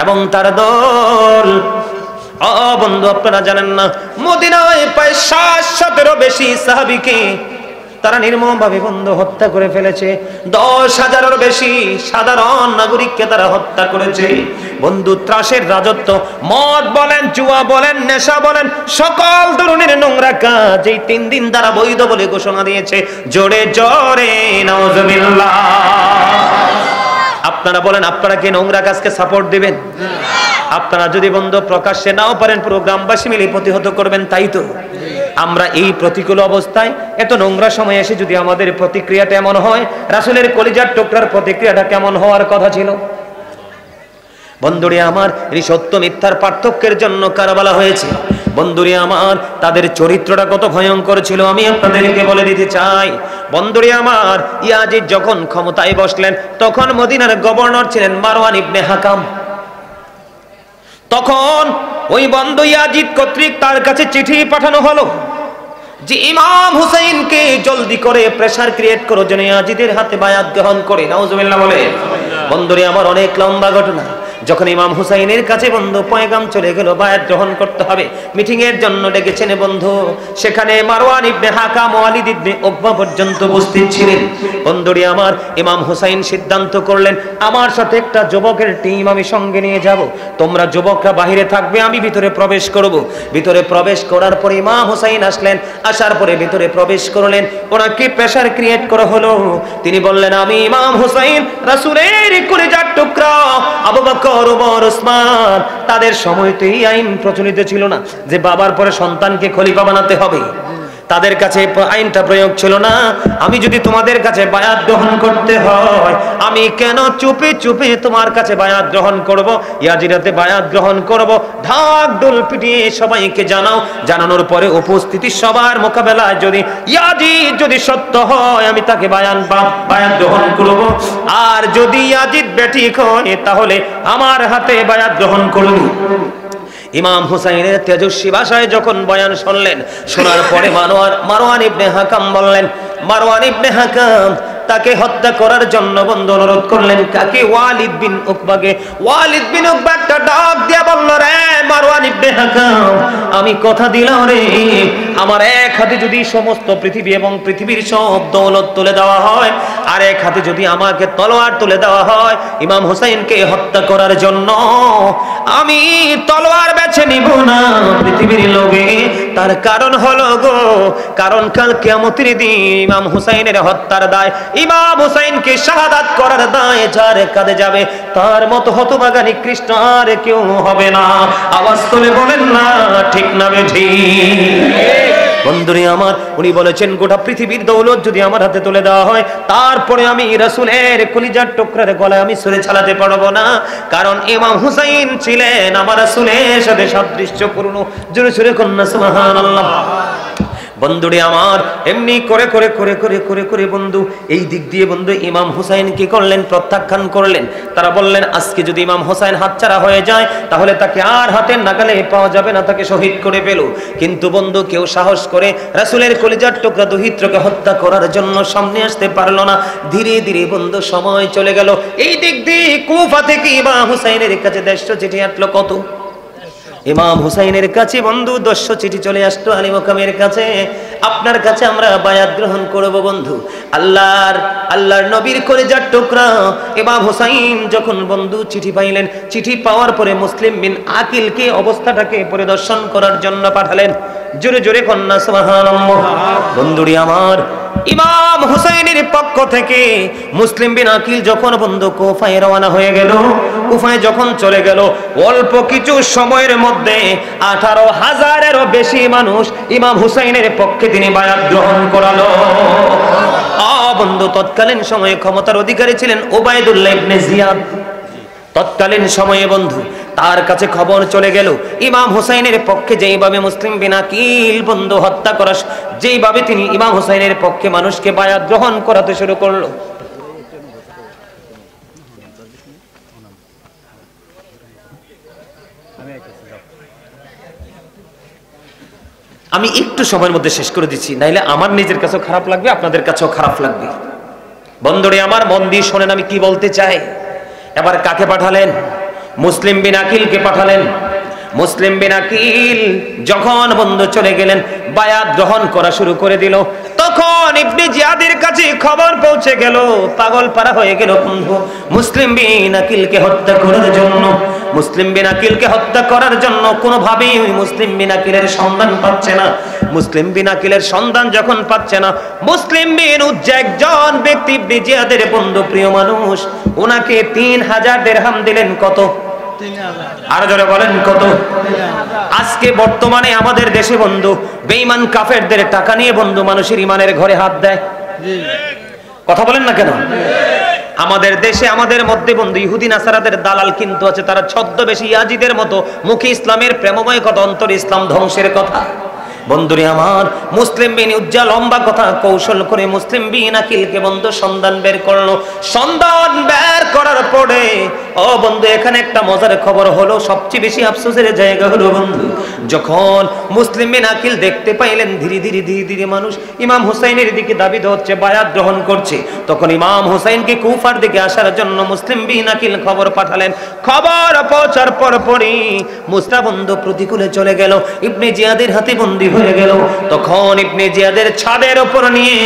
এবং তার দল। বন্ধু আপনারা জানেন না, মদিনায় প্রায় 700-এরও বেশি সাহাবীকে তারা নির্মমভাবে বন্ধু হত্যা করে ফেলেছে। 10,000-এরও বেশি সাধারণ নাগরিককে তারা হত্যা করেছে। বন্ধু ত্রাসের রাজত্ব, মদ বলেন, জুয়া বলেন, নেশা বলেন, সকল ধরনের নোংরা কাজ এই 3 দিন তারা বৈধ বলে ঘোষণা দিয়েছে। জোরে জোরে নাউযুবিল্লাহ। আপনারা বলেন, আপনারা কি নোংরা কাজকে সাপোর্ট দিবেন? আপনারা যদি বন্ধু প্রকাশ্যে নাও পারেন, পুরো গ্রামবাসী মিলে প্রতিহত করবেন, তাই তো? আমরা এই প্রতিকূল অবস্থায় এত নোংরা সময় এসে যদি আমাদের প্রতিক্রিয়াটা এমন হয়, রাসূলের কলিজার টুকরার প্রতিক্রিয়াটা কেমন হওয়ার কথা ছিল? বন্ধুরে আমার, এই সত্য মিথ্যার পার্থক্যের জন্য কারবালা হয়েছে। বন্ধুরে আমার, তাদের চরিত্রটা কত ভয়ঙ্কর ছিল আমি আপনাদেরকে বলে দিতে চাই। বন্ধুরে আমার, ইয়াজিদ যখন ক্ষমতায় বসলেন তখন মদিনার গভর্নর ছিলেন মারওয়ান ইবনে হাকাম। তখন ওই বন্ধু ইয়াজিদ কর্তৃক তার কাছে চিঠি পাঠানো হলো যে ইমাম হুসাইনকে জলদি করে প্রেসার ক্রিয়েট করো যেন ইয়াজিদের হাতে বায়াত গ্রহণ করে। নাউযুবিল্লাহ বলে। বন্ধুরে আমার, অনেক লম্বা ঘটনা। যখন ইমাম হুসাইনের কাছে বন্ধু পয়গাম চলে গেল বায়াত গ্রহণ করতে হবে, মিটিং এর জন্য ডেকেছেন বন্ধু। সেখানে মারওয়ান ইবনে হাকাম, ওয়ালিদ ইবনে উকবা পর্যন্ত উপস্থিত ছিলেন। বন্ধুরে আমার, ইমাম হুসাইন সিদ্ধান্ত করলেন আমার সাথে একটা যুবকের টিম আমি সঙ্গে নিয়ে যাব। তোমরা যুবকরা বাহিরে থাকবে, আমি ভিতরে প্রবেশ করব। ভিতরে প্রবেশ করার পরে ইমাম হুসাইন আসলেন। আসার পরে ভিতরে প্রবেশ করলেন। ওনাকে প্রেসার ক্রিয়েট করা হলো। তিনি বললেন, আমি ইমাম হুসাইন, রাসূলের কলিজার টুকরা, আবু বকর, ওমর, ওসমান। তাদের সময় তো এই আইন প্রচলিত ছিল না যে বাবার পরে সন্তানকে খলিফা বানাতে হবে। তাদের কাছে আইনটা প্রয়োগ ছিল না। আমি যদি তোমাদের কাছে বায়াত গ্রহণ করতে হয়, আমি কেন চুপে চুপে তোমার কাছে বায়াত গ্রহণ করব? ইয়াজিরাতে বায়াত গ্রহণ করব, ঢাক ঢোল পিটিয়ে সবাইকে জানাও। জানানোর পরে উপস্থিতি সবার মোকাবেলায় যদি ইয়াজিদ যদি সত্য হয়, আমি তাকে বায়াত গ্রহণ করব। আর যদি ইয়াজিদ বেঠিক হয়, তাহলে আমার হাতে বায়াত গ্রহণ করব। ইমাম হুসাইনের তেজস্বী ভাষায় যখন বয়ান শুনলেন, শোনার পরে মারওয়ান ইবনে হাকাম বললেন, মারওয়ান ইবনে হাকাম তাকে হত্যা করার জন্য বন্ধু অনুরোধ করলেন। কাকে? ওয়ালিদ বিন উকবাকে। ওয়ালিদ বিন উকবা একটা ডাক দিয়ে বলল, রে মারওয়ান ইবনে হাকাম, আমি কথা দিলাম রে, আমার এক হাতে যদি সমস্ত পৃথিবী এবং পৃথিবীর সব দৌলত তুলে দেওয়া হয়, আর এক হাতে যদি আমাকে তলোয়ার তুলে দেওয়া হয় ইমাম হুসাইনকে হত্যা করার জন্য, আমি তলোয়ার বেছে নিব না। পৃথিবীর লোভে তার কারণ হলো গো, কারণ কাল কিয়ামতের দিন ইমাম হুসাইনের হত্যার দায়, ইমাম হুসাইনকে শাহাদাত করার দায় যার কাঁধে যাবে তার মতো হতভাগা নিকৃষ্ট আর কেউ হবে না। আওয়াজ তুলে বলেন না ঠিক না বেঠিক? বন্ধুরে আমার, উনি বলেছেন গোটা পৃথিবীর দৌলত যদি আমার হাতে তুলে দেওয়া হয় তারপরে আমি রাসূলের কলিজার টুকরার গলায় আমি ছুঁড়ে চালাতে পারবো না, কারণ ইমাম হুসাইন ছিলেন আমার রাসূলের সাথে সাদৃশ্যপূর্ণ। জোরে জোরে কন্যা সুবহানাল্লাহ। বন্ধুরে আমার, এমনি করে করে করে করে করে করে বন্ধু এই দিক দিয়ে বন্ধু ইমাম হুসাইন কি করলেন? প্রত্যাখ্যান করলেন। তারা বললেন আজকে যদি ইমাম হুসাইন হাতছাড়া হয়ে যায় তাহলে তাকে আর হাতের নাগালে পাওয়া যাবে না, তাকে শহীদ করে ফেলো। কিন্তু বন্ধু কেউ সাহস করে রাসূলের কলিজার টুকরা দহিত্রকে হত্যা করার জন্য সামনে আসতে পারলো না। ধীরে ধীরে বন্ধু সময় চলে গেল। এই দিক দিয়ে কুফা থেকে ইমাম হুসাইনের কাছে 150 চিঠি আসলো। কত? ইমাম হুসাইনের কাছে বন্ধু 200 চিঠি চলে আসতো আলী মুকামের কাছে। আপনার কাছে আমরা বায়াত গ্রহণ করব বন্ধু। আল্লাহর নবীর কলিজার টুকরা ইমাম হুসাইন যখন বন্ধু চিঠি পাইলেন, চিঠি পাওয়ার পরে মুসলিম বিন আকিলকে অবস্থাটাকে পরিদর্শন করার জন্য পাঠালেন। জোরে জোরে কন্যা সুবহানাল্লাহ। বন্ধুরি আমার, ইমাম হুসাইনের পক্ষ থেকে মুসলিম বিন আকিল যখন বন্ধু কুফায় রওনা হয়ে গেল, কুফায় যখন চলে গেল অল্প কিছু সময়ের মধ্যে 18,000-এরও বেশি মানুষ ইমাম হুসাইনের পক্ষে তিনি বায়াত গ্রহণ করালো। বন্ধু তৎকালীন সময়ে ক্ষমতার অধিকারী ছিলেন উবাইদুল্লাহ ইবনে জিয়াদ। তৎকালীন সময়ে বন্ধু তার কাছে খবর চলে গেল ইমাম হুসাইনের পক্ষে যেইভাবে মুসলিম বিন আকিল বন্ধু হত্যা করা, যেইভাবে তিনি ইমাম হুসাইনের পক্ষে মানুষকে বায়াত গ্রহণ করাতে শুরু করলো। আমি একটু সময়ের মধ্যে শেষ করে দিচ্ছি, নাইলে আমার নিজের কাছেও খারাপ লাগবে, আপনাদের কাছেও খারাপ লাগবে। বন্ধুরে আমার, মন দিয়ে শোনেন আমি কি বলতে চাই। এবার কাকে পাঠালেন? মুসলিম বিন আকিলকে পাঠালেন। মুসলিম বিন আকিল যখন বন্ধু চলে গেলেন, বায়াত গ্রহণ করা শুরু করে দিল, তখন ইবনে জিয়াদের কাছে খবর পৌঁছে গেল, পাগল পারা হয়ে গেল বন্ধু মুসলিম বিন আকিলকে হত্যা করার জন্য। মুসলিম বিন আকিলকে হত্যা করার জন্য কোনোভাবেই ওই মুসলিম বিন আকিলের সন্ধান পাচ্ছে না। মুসলিম বিন আকিলের সন্ধান যখন পাচ্ছে না, মুসলিম বিন উজ্জা একজন ব্যক্তি ইবনে জিয়াদের বন্ধু প্রিয় মানুষ, ওনাকে 3000 দিরহাম দিলেন। কত? আর জোরে বলেন কত? আজকে বর্তমানে আমাদের দেশে বন্ধু বেঈমান কাফেরদের টাকা নিয়ে বন্ধু মানুষের ইমানের ঘরে হাত দেয়। কথা বলেন না কেন? আমাদের দেশে আমাদের মধ্যে বন্ধু ইহুদি নাসারাদের দালাল কিন্তু আছে, তারা ছদ্মবেশী ইয়াজিদের মতো মুখে ইসলামের প্রেমময় কথা, অন্তরে ইসলাম ধ্বংসের কথা। বন্ধুরে আমার, মুসলিম বিন উজ্জা লম্বা কথা কৌশল করে মুসলিম বিন আকিলকে বন্ধু সন্ধান বের করলো। সন্ধান বের করার পরে ও বন্ধু এখানে একটা মজার খবর হলো, সবচেয়ে বেশি আফসোসের জায়গা হলো বন্ধু যখন মুসলিম বিন আকিল দেখতে পাইলেন ধীরে ধীরে ধীরে ধীরে মানুষ ইমাম হুসাইনের দিকে দাবিত হচ্ছে, বায়াত গ্রহণ করছে, তখন ইমাম হুসাইনকে কুফার দিকে আসার জন্য মুসলিম বিন আকিল খবর পাঠালেন। খবর পৌঁছার পরপরই মুসা বন্ধু প্রতিকূলে চলে গেল, ইবনে জিয়াদের হাতে বন্দী হয়ে গেল। তখন ইবনে জিয়াদের ছাদের উপর নিয়ে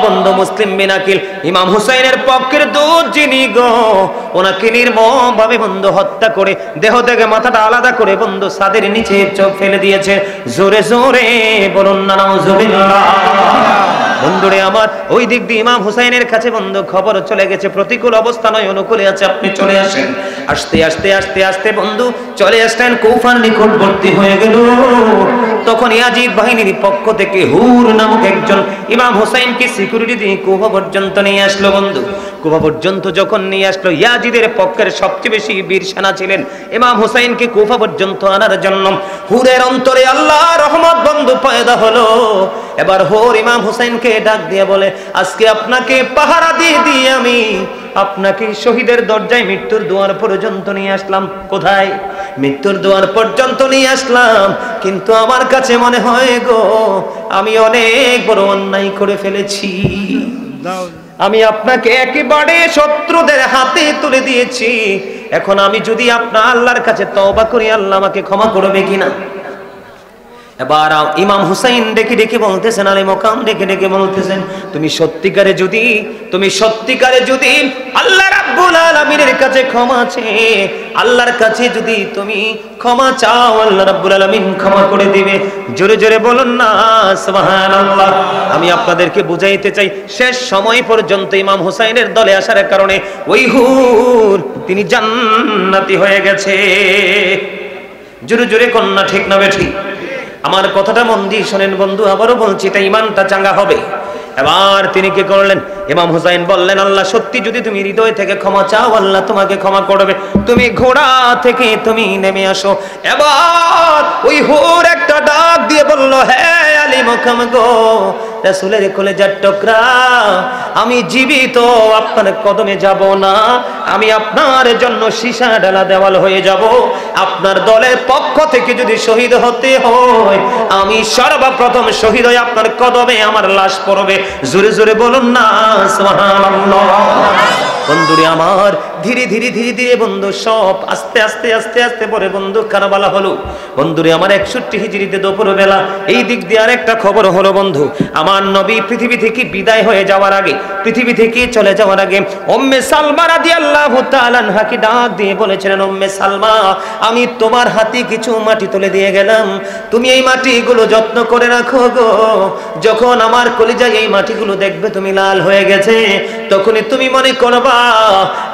বন্ধু মুসলিম বিন আকিল ইমাম হুসাইনের পক্ষের দুধ যিনি গো, ওনাকে নির্মম ভাবে বন্ধু হত্যা করে দেহ থেকে মাথাটা আলাদা করে বন্ধু ছাদের নিচে চোখ ফেলে দিয়েছে। জোরে জোরে বলুন না নাউজুবিল্লাহ। বন্ধুরে আমার, ওই দিক দিয়ে ইমাম হুসাইনের কাছে বন্ধু খবর চলে গেছে, প্রতিকূল অবস্থা নয়, অনুকূলে আছে, আপনি চলে আসেন। আস্তে আস্তে আস্তে আস্তে বন্ধু চলে আসলেন, কুফার নিকটবর্তী হয়ে গেল। তখন ইয়াজিদ বাহিনীর পক্ষ থেকে হুর নামক একজন ইমাম হুসাইনকে সিকিউরিটি দিয়ে কুফা পর্যন্ত নিয়ে আসলো বন্ধু। কুফা পর্যন্ত যখন নিয়ে আসলো, ইয়াজিদের পক্ষের সবচেয়ে বেশি বীর সেনা ছিলেন ইমাম হুসাইনকে কুফা পর্যন্ত আনার জন্য। হুরের অন্তরে আল্লাহর রহমত বন্ধু পয়দা হলো। এবার হুর ইমাম হুসাইনকে ডাক দিয়ে বলে, আজকে আপনাকে পাহারা দিয়ে দিয়ে আমি আপনাকে শহীদের দরজায় মৃত্যুর দুয়ার পর্যন্ত নিয়ে আসলাম। কোথায়? মৃত্যুর দুয়ার পর্যন্ত নিয়ে আসলাম, কিন্তু আমার কাছে মনে হয় গো আমি অনেক বড় অন্যায় করে ফেলেছি। আমি আপনাকে একেবারে শত্রুদের হাতে তুলে দিয়েছি। এখন আমি যদি আপনার আল্লাহর কাছে তওবা করি, আল্লাহ আমাকে ক্ষমা করবে কিনা? এবার ইমাম হুসাইন ডেকে ডেকে বলতেছেন, আলী মকাম ডেকে ডেকে বলতেছেন, তুমি সত্যিকারে যদি আল্লাহ রাব্বুল আলামিনের কাছে ক্ষমা চেয়ে আল্লাহর কাছে যদি তুমি ক্ষমা চাও, আল্লাহ রাব্বুল আলামিন ক্ষমা করে দিবে। জোরে জোরে বলুন না সুবহানাল্লাহ। আমি আপনাদেরকে বুঝাইতে চাই, শেষ সময় পর্যন্ত ইমাম হুসাইনের দলে আসার কারণে ওই হুর তিনি জান্নাতি হয়ে গেছে। জোরে জোরে কন্যা ঠিক না বেঠিক? আমার কথাটা মন দিয়ে শোনেন বন্ধু, আবারও বলছি, এটা ইমানটা চাঙ্গা হবে। এবার তিনি কি করলেন? ইমাম হুসাইন বললেন, আল্লাহ সত্যি যদি তুমি হৃদয় থেকে ক্ষমা চাও, আল্লাহ তোমাকে ক্ষমা করবে। তুমি ঘোড়া থেকে তুমি নেমে আসো। এবার ওই হুর একটা ডাক দিয়ে বলল, হ্যাঁ আলী মকাম গো, রাসূলের কলেজার টুকরা, আমি জীবিত আপনার কদমে যাব না, আমি আপনার জন্য সীসা ডালা দেওয়াল হয়ে যাব। আপনার দলের পক্ষ থেকে যদি শহীদ হতে হয়, আমি সর্বপ্রথম শহীদ হয়ে আপনার কদমে আমার লাশ পড়বে। জোরে জোরে বলুন না সুবহানাল্লাহ। বন্ধুরে আমার, ধীরে ধীরে ধীরে ধীরে বন্ধু সব আস্তে আস্তে আস্তে আস্তে পরে বন্ধু কারবালা হলো। বন্ধুরে আমার 61 হিজরিতে দুপুর বেলা এই দিক দিয়ে আরেকটা খবর হলো বন্ধু। আমার নবী পৃথিবী থেকে বিদায় হয়ে যাওয়ার আগে, পৃথিবী থেকে চলে যাওয়ার আগে উম্মে সালমা রাদিয়াল্লাহু তাআলা আনহাকে ডাক দিয়ে বলেছিলেন, উম্মে সালমা, আমি তোমার হাতে কিছু মাটি তুলে দিয়ে গেলাম, তুমি এই মাটিগুলো যত্ন করে রাখো গো। যখন আমার কলিজায় এই মাটিগুলো দেখবে তুমি লাল হয়ে গেছে, তখনই তুমি মনে করবা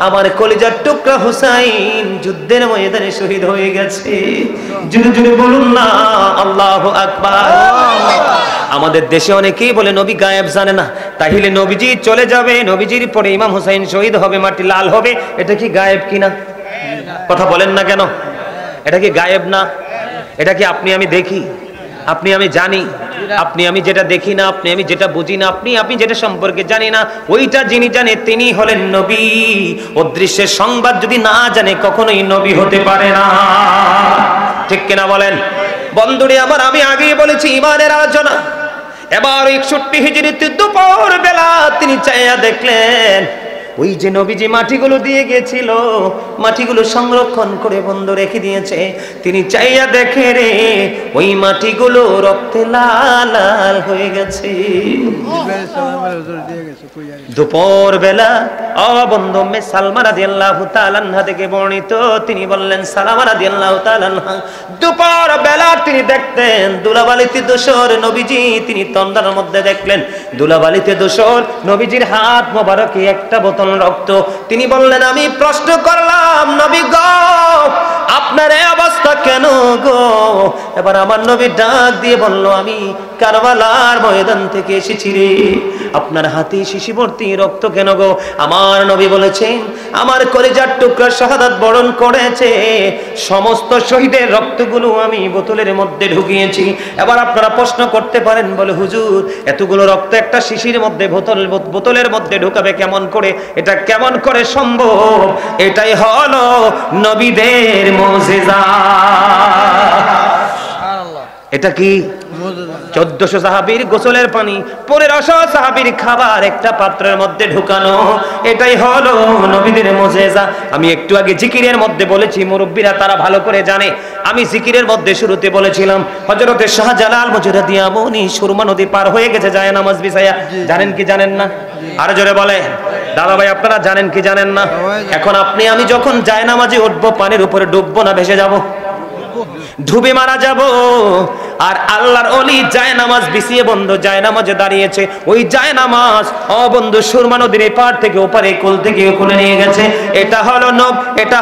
আমার কলিজার টুকরা হুসাইন যুদ্ধের ময়দানে শহীদ হয়ে গেছে। জোরে জোরে বলুন না আল্লাহু আকবার। আমাদের দেশে অনেকেই বলে নবী গায়েব জানে না, তাহলে নবীজি চলে যাবে, নবীজির পরে ইমাম হুসাইন শহীদ হবে, মাটি লাল হবে, এটা কি গায়েব কিনা? কথা বলেন না কেন? এটা কি গায়েব না? এটা কি আপনি আমি দেখি, আপনি আমি জানি? আপনি আমি যেটা দেখি না, আপনি আমি যেটা বুঝি না, আপনি আমি যেটা সম্পর্কে জানি না, ওইটা যিনি জানে তিনি হলেন নবী। অদৃশ্যের সংবাদ যদি না জানে কখনোই নবী হতে পারে না। ঠিক কিনা বলেন? বন্ধুরে আমার, আমি আগেই বলেছি ইমানের আলোচনা। এবার 61 হিজরিতে দুপুর বেলা তিনি চাইয়া দেখলেন, ওই যে নবীজি মাটিগুলো দিয়ে গেছিল, মাটিগুলো সংরক্ষণ করে বন্ধ রেখে দিয়েছে। তিনি চাইয়া দেখে রে, ওই মাটিগুলো রক্তে লাল লাল হয়ে গেছে। দুপুর বেলা বন্ধু উম্মে সালমা রাদিয়াল্লাহু তাআলা আনহা থেকে বর্ণিত, তিনি বললেন, সালামা রাদিয়াল্লাহু তাআলা আনহা দুপুর বেলা তিনি দেখতেন দুলাবালিতে দোসর নবীজি, তিনি তন্দার মধ্যে দেখলেন দুলাবালিতে দোসর নবীজির হাত মোবারকে একটা বোতল রক্ত। তিনি বললেন, আমি প্রশ্ন করলাম, নবী গো, আপনার এই অবস্থা কেন গো? এবার আমার নবী ডাক দিয়ে বলল, আমি কারবালার ময়দান থেকে এসেছি রে, আপনার হাতে শিশি ভর্তি রক্ত কেন গো? আমার নবী বলেছেন, আমার কলিজার টুকরা শাহাদাত বরণ করেছে, সমস্ত শহীদের রক্তগুলো আমি বোতলের মধ্যে ঢুকিয়েছি। এবার আপনারা প্রশ্ন করতে পারেন, বলে হুজুর, এতগুলো রক্ত একটা শিশির মধ্যে বোতলের মধ্যে ঢুকাবে কেমন করে? এটা কেমন করে সম্ভব? এটাই হলো নবীদের মুজিজা। এটা কি? 1400 সাহাবীর গোসলের পানি, 1500 সাহাবীর খাবার একটা পাত্রের মধ্যে ঢুকানো, এটাই হলো নবীদের মুজিজা। আমি একটু আগে জিকিরের মধ্যে বলেছি, মুরব্বীরা তারা ভালো করে জানে। আমি জিকিরের মধ্যে শুরুতে বলেছিলাম, হযরতে শাহজালাল মুজরাদিয়া মনি সুরমা নদী পার হয়ে গেছে যায় নামাজ বিছায়া। জানেন কি জানেন না? আরো জোরে বলে দাদা ভাই, আপনারা জানেন কি জানেন না? এখন আপনি আমি যখন যায় নামাজে উঠবো, পানির উপরে ডুববো না ভেসে যাব? ডুবে মারা যাব। আর আল্লাহর ওলি যায় নামাজ বিছিয়ে বন্ধু যায় নামাজে দাঁড়িয়েছে, ওই যায় নামাজ বন্ধু সুরমা নদীর এপার থেকে ওপারে, কোল থেকে কোলে নিয়ে গেছে। এটা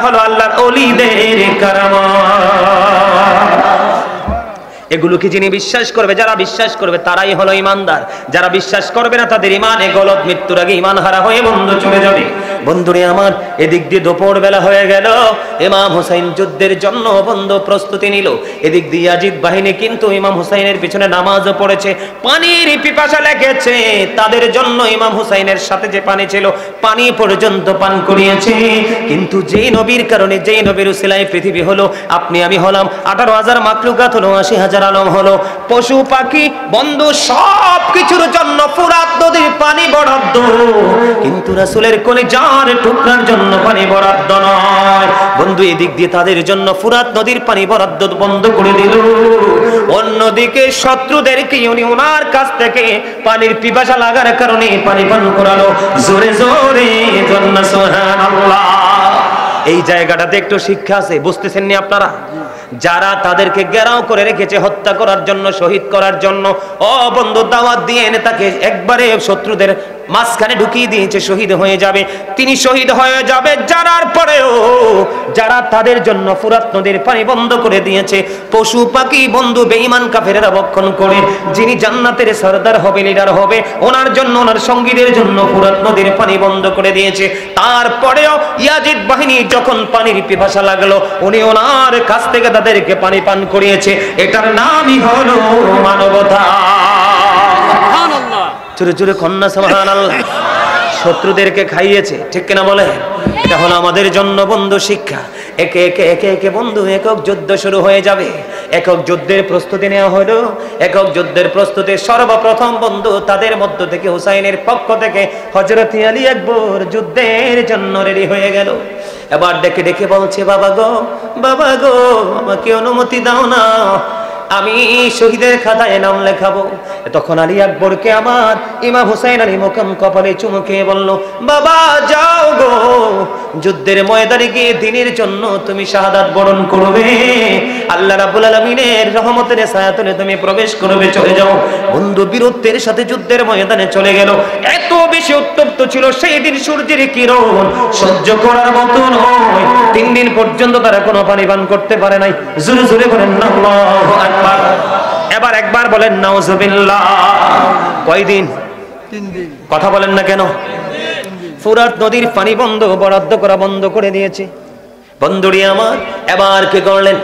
হলো আল্লাহর ওলিদের কারামাত। এগুলোকে যিনি বিশ্বাস করবে, যারা বিশ্বাস করবে তারাই হলো ইমানদার। যারা বিশ্বাস করবে না তাদের ইমানে গলত, মৃত্যুর আগে ইমান হারা হয়ে বন্ধু চলে যাবে। বন্ধুরে আমার, এদিক দিয়ে দুপুর বেলা হয়ে গেল, ইমাম হুসাইন যুদ্ধের জন্য বন্ধু প্রস্তুতি নিল। এদিক দিয়ে ইয়াজিদ বাহিনী কিন্তু ইমাম হুসাইনের পিছনে নামাজও পড়েছে, পানির পিপাসা লেগেছে, তাদের জন্য ইমাম হুসাইনের সাথে যে পানি ছিল পানি পর্যন্ত পান করিয়েছে। কিন্তু যেই নবীর কারণে, যেই নবীর উসিলায় পৃথিবী হলো, আপনি আমি হলাম, 18,000 মাখলুকাত হলো, 80,000 আলম হলো, পশু পাখি বন্ধু সব কিছুর জন্য ফুরাত নদীর পানি বরাদ্দ, কিন্তু রাসূলের কলিজার টুকরার জন্য পানি বরাদ্দ নয় বন্ধু। এদিক দিয়ে তাদের জন্য ফুরাত নদীর পানি বরাদ্দ বন্ধ করে দিল। অন্যদিকে শত্রুদেরকে উনি ওনার কাছ থেকে পানির পিপাসা লাগার কারণে পানি পান করালো। জোরে জোরে জন্না সুবহানাল্লাহ। এই জায়গাটাতে একটু শিক্ষা আছে, বুঝতেছেন নি আপনারা? যারা তাদেরকে ঘেরাও করে রেখেছে হত্যা করার জন্য, শহীদ করার জন্য, ও বন্ধু দাওয়াত দিয়ে এনে তাকে একবারে শত্রুদের মাঝখানে ঢুকিয়ে দিয়েছে, শহীদ হয়ে যাবে। তিনি শহীদ হয়ে যাবে জানার পরেও যারা তাদের জন্য ফুরাত নদীর পানি বন্ধ করে দিয়েছে, পশু পাখি বন্ধু বেঈমান কাফেরেরা ভক্ষণ করে, যিনি জান্নাতের সরদার হবে, লিডার হবে, ওনার জন্য, ওনার সঙ্গীদের জন্য ফুরাত নদীর পানি বন্ধ করে দিয়েছে। তারপরেও ইয়াজিদ বাহিনী যখন পানির পিপাসা লাগলো, উনি ওনার কাছ থেকে তাদেরকে পানি পান করিয়েছে। এটার নামই হলো মানবতা। সুবহানাল্লাহ। জোরে জোরে কন্যা সুবহানাল্লাহ। শত্রুদেরকে খাইয়েছে, ঠিক কিনা বলে? এটা হলো আমাদের জন্য বন্ধু শিক্ষা। একে একে একে একে বন্ধু একক যুদ্ধ শুরু হয়ে যাবে। একক যুদ্ধের প্রস্তুতি নেওয়া হলো। একক যুদ্ধের প্রস্তুতি সর্বপ্রথম বন্ধু তাদের মধ্য থেকে হুসাইনের পক্ষ থেকে হযরত আলী আকবর যুদ্ধের জন্য রেডি হয়ে গেল। এবার ডেকে ডেকে বলছে, বাবা গো, বাবা গো, আমাকে অনুমতি দাও না, আমি শহীদের খাতায় নাম লেখাবো। তখন আলী আকবরকে আমার ইমাম হুসাইন আলী মোকাম কপালে চুমু খেয়ে বলল, বাবা যাও গো, যুদ্ধের ময়দানে গিয়ে দ্বীনের জন্য তুমি শাহাদাত বরণ করবে, আল্লাহ রাব্বুল আলামিনের রহমতের ছায়াতলে তুমি প্রবেশ করবে, চলে যাও। বন্ধু বীরত্বের সাথে যুদ্ধের ময়দানে চলে গেল। এত বেশি উত্তপ্ত ছিল সেই দিন, সূর্যের কিরণ সহ্য করার মতো নয়। 3 দিন পর্যন্ত তারা কোনো পানি পান করতে পারে নাই। জোরে জোরে বলেন আল্লাহু আকবার। এবার একবার বলেন নাউজুবিল্লাহ। কয়দিন? 3 দিন। কথা বলেন না কেন? ফুরাত নদীর পানি বন্ধ, বরাদ্দ করা বন্ধ করে দিয়েছে। বন্ধুরি আমার, এবার কি করলেন?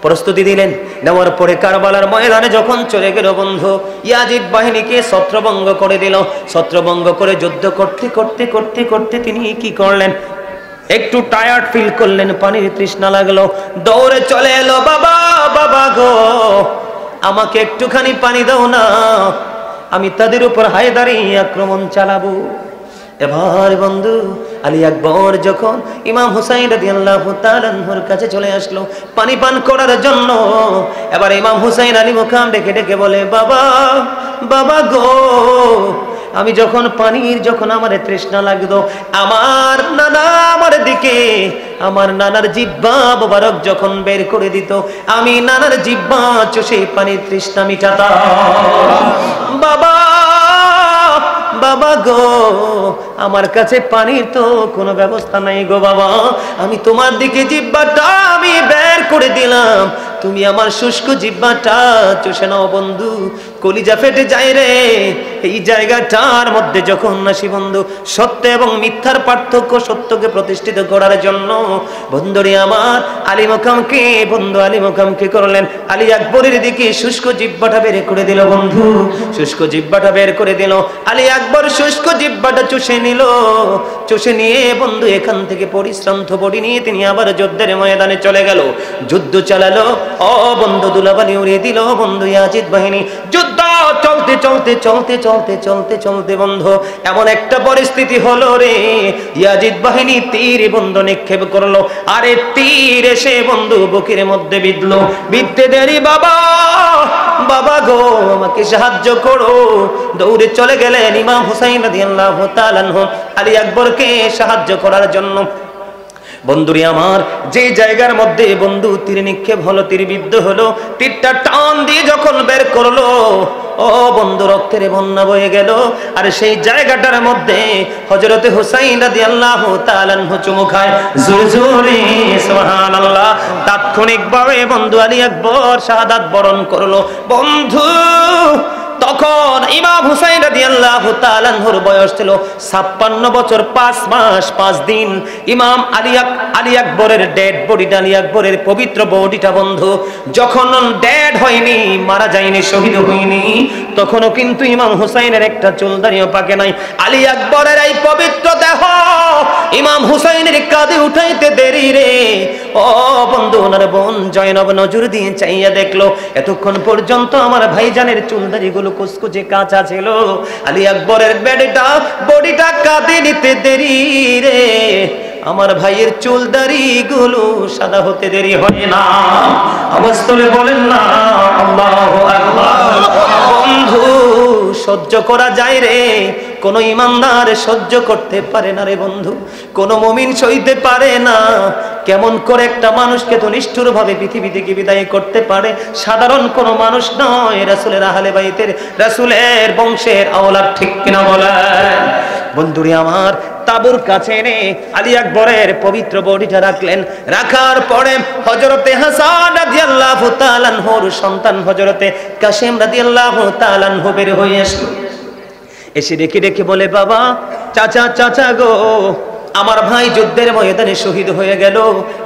প্রস্তুতি দিলেন। নেওয়ার পরে কারবালার ময়দানে যখন চলে গেল বন্ধু, ইয়াজিদ বাহিনীকে ছত্রভঙ্গ করে দিল। ছত্রভঙ্গ করে যুদ্ধ করতে করতে করতে করতে তিনি কি করলেন? একটু টায়ার্ড ফিল করলেন, পানির তৃষ্ণা লাগলো, দৌড়ে চলে এলো, বাবা, বাবা গো, আমাকে একটুখানি পানি দাও না, আমি তাদের উপর হায়দারি আক্রমণ চালাবো। এবার বন্ধু আলী আকবর যখন ইমাম হুসাইন রাদিয়াল্লাহু তাআলা আনহুর কাছে চলে আসলো পানি পান করার জন্য, এবার ইমাম হুসাইন আলী মুকাম ডেকে ডেকে বলে, বাবা, বাবা গো, আমি যখন পানির যখন আমার তৃষ্ণা লাগতো, আমার নানা আমার দিকে, আমার নানার জিহ্বা মোবারক যখন বের করে দিত, আমি নানার জিহ্বা চষে পানির তৃষ্ণা মিটাতাম। বাবা, বাবা গো, আমার কাছে পানির তো কোনো ব্যবস্থা নাই গো বাবা, আমি তোমার দিকে জিহ্বাটা আমি বের করে দিলাম, তুমি আমার শুষ্ক জিহ্বাটা চষে নাও। বন্ধু কলিজা ফেটে যায় রে এই জায়গাটার মধ্যে যখন আসি বন্ধু। সত্য এবং মিথ্যার পার্থক্য, সত্যকে প্রতিষ্ঠিত করার জন্য বন্ধুরে আমার আলী মোকামকে, বন্ধু আলী মোকামকে করলেন আলী আকবরের দিকে শুষ্ক জিহ্বাটা বের করে দিল। বন্ধু শুষ্ক জিহ্বাটা বের করে দিল, আলী আকবর শুষ্ক জিহ্বাটা চুষে নিল। চুষে নিয়ে বন্ধু এখান থেকে পরিশ্রান্ত বডি নিয়ে তিনি আবার যুদ্ধের ময়দানে চলে গেল। যুদ্ধ চালালো, ও বন্ধু দুলাবালি উড়িয়ে দিল বন্ধু ইয়াজিদ বাহিনী। যুদ্ধ চলতে চলতে চলতে চলতে চলতে চলতে বন্ধু এমন একটা পরিস্থিতি হলো রে, ইয়াজিদ বাহিনী তীর বন্ধু নিক্ষেপ করলো, আরে তীর এসে বন্ধু বুকের মধ্যে বিঁধলো। বিঁধতে দেরি, বাবা, বাবা গো, আমাকে সাহায্য করো। দৌড়ে চলে গেলেন ইমাম হুসাইন রাদিয়াল্লাহু তাআলা আনহু আলী আকবরকে সাহায্য করার জন্য। বন্ধুরে আমার, যে জায়গার মধ্যে বন্ধু তীর নিক্ষেপ হলো, তীর বিদ্ধ হলো, তীরটা টান দিয়ে যখন বের করলো, ও বন্ধু রক্তের বন্যা বয়ে গেল। আর সেই জায়গাটার মধ্যে হযরতে হুসাইন রাদিয়াল্লাহু তাআলা আনহু চুমু খায়। জোরে জোরে সুবহানাল্লাহ। তাৎক্ষণিকভাবে বন্ধু আলী আকবর শাহাদাত বরণ করলো। বন্ধু তখন ইমাম হুসাইন রাদিয়াল্লাহু তাআলা আনহুর বয়স ছিল 56 বছর 5 মাস 5 দিন। ইমাম আলী আকবরের ডেড বডিটা, আলী আকবরের পবিত্র বডিটা বন্ধু যখন ডেড হয়নি, মারা যায়নি, শহীদ হয়নি, তখনও কিন্তু ইমাম হুসাইনের একটা চুল দাঁড়িয়ে পাকে নাই। আলী আকবরের এই পবিত্র দেহ ইমাম হুসাইনের কাঁধে উঠাইতে দেরি রে, ও বন্ধু ওনার বোন জয়নব নজর দিয়ে চাইয়া দেখলো, এতক্ষণ পর্যন্ত আমার ভাইজানের চুলদারি গুলো কুচকুচে কাঁচা ছিল, আলী আকবরের বডিটা কাঁধে নিতে দেরি রে, আমার ভাইয়ের চুলদারি গুলো সাদা হতে দেরি হয় না। আওয়াজ তুলে বলেন না আল্লাহু আকবার। বন্ধু, সহ্য করা যায় রে, কোন ইমানদার সহ্য করতে পারে না রে বন্ধু, কোন মুমিন সইতে পারে না। কেমন করে একটা মানুষকে তো নিষ্ঠুর ভাবে পৃথিবী থেকে বিদায় করতে পারে? সাধারণ কোন মানুষ নয়, রাসূলের আহলে বাইতের, রাসূলের বংশের আওলাদ, ঠিক কিনা বলেন? বন্ধুরে আমার, তাবুর কাছে এনে আলী আকবরের পবিত্র বডিটা রাখলেন। রাখার পরে হযরতে হাসান রাদিয়াল্লাহু তাআলা আনহুর সন্তান হযরতে কাসেম রাদিয়াল্লাহু তাআলা আনহু বের হয়ে আসলো। এসে ডেকে ডেকে বলে, বাবা, চাচা, চাচা গো, আমার ভাই যুদ্ধের ময়দানে শহীদ হয়ে গেল,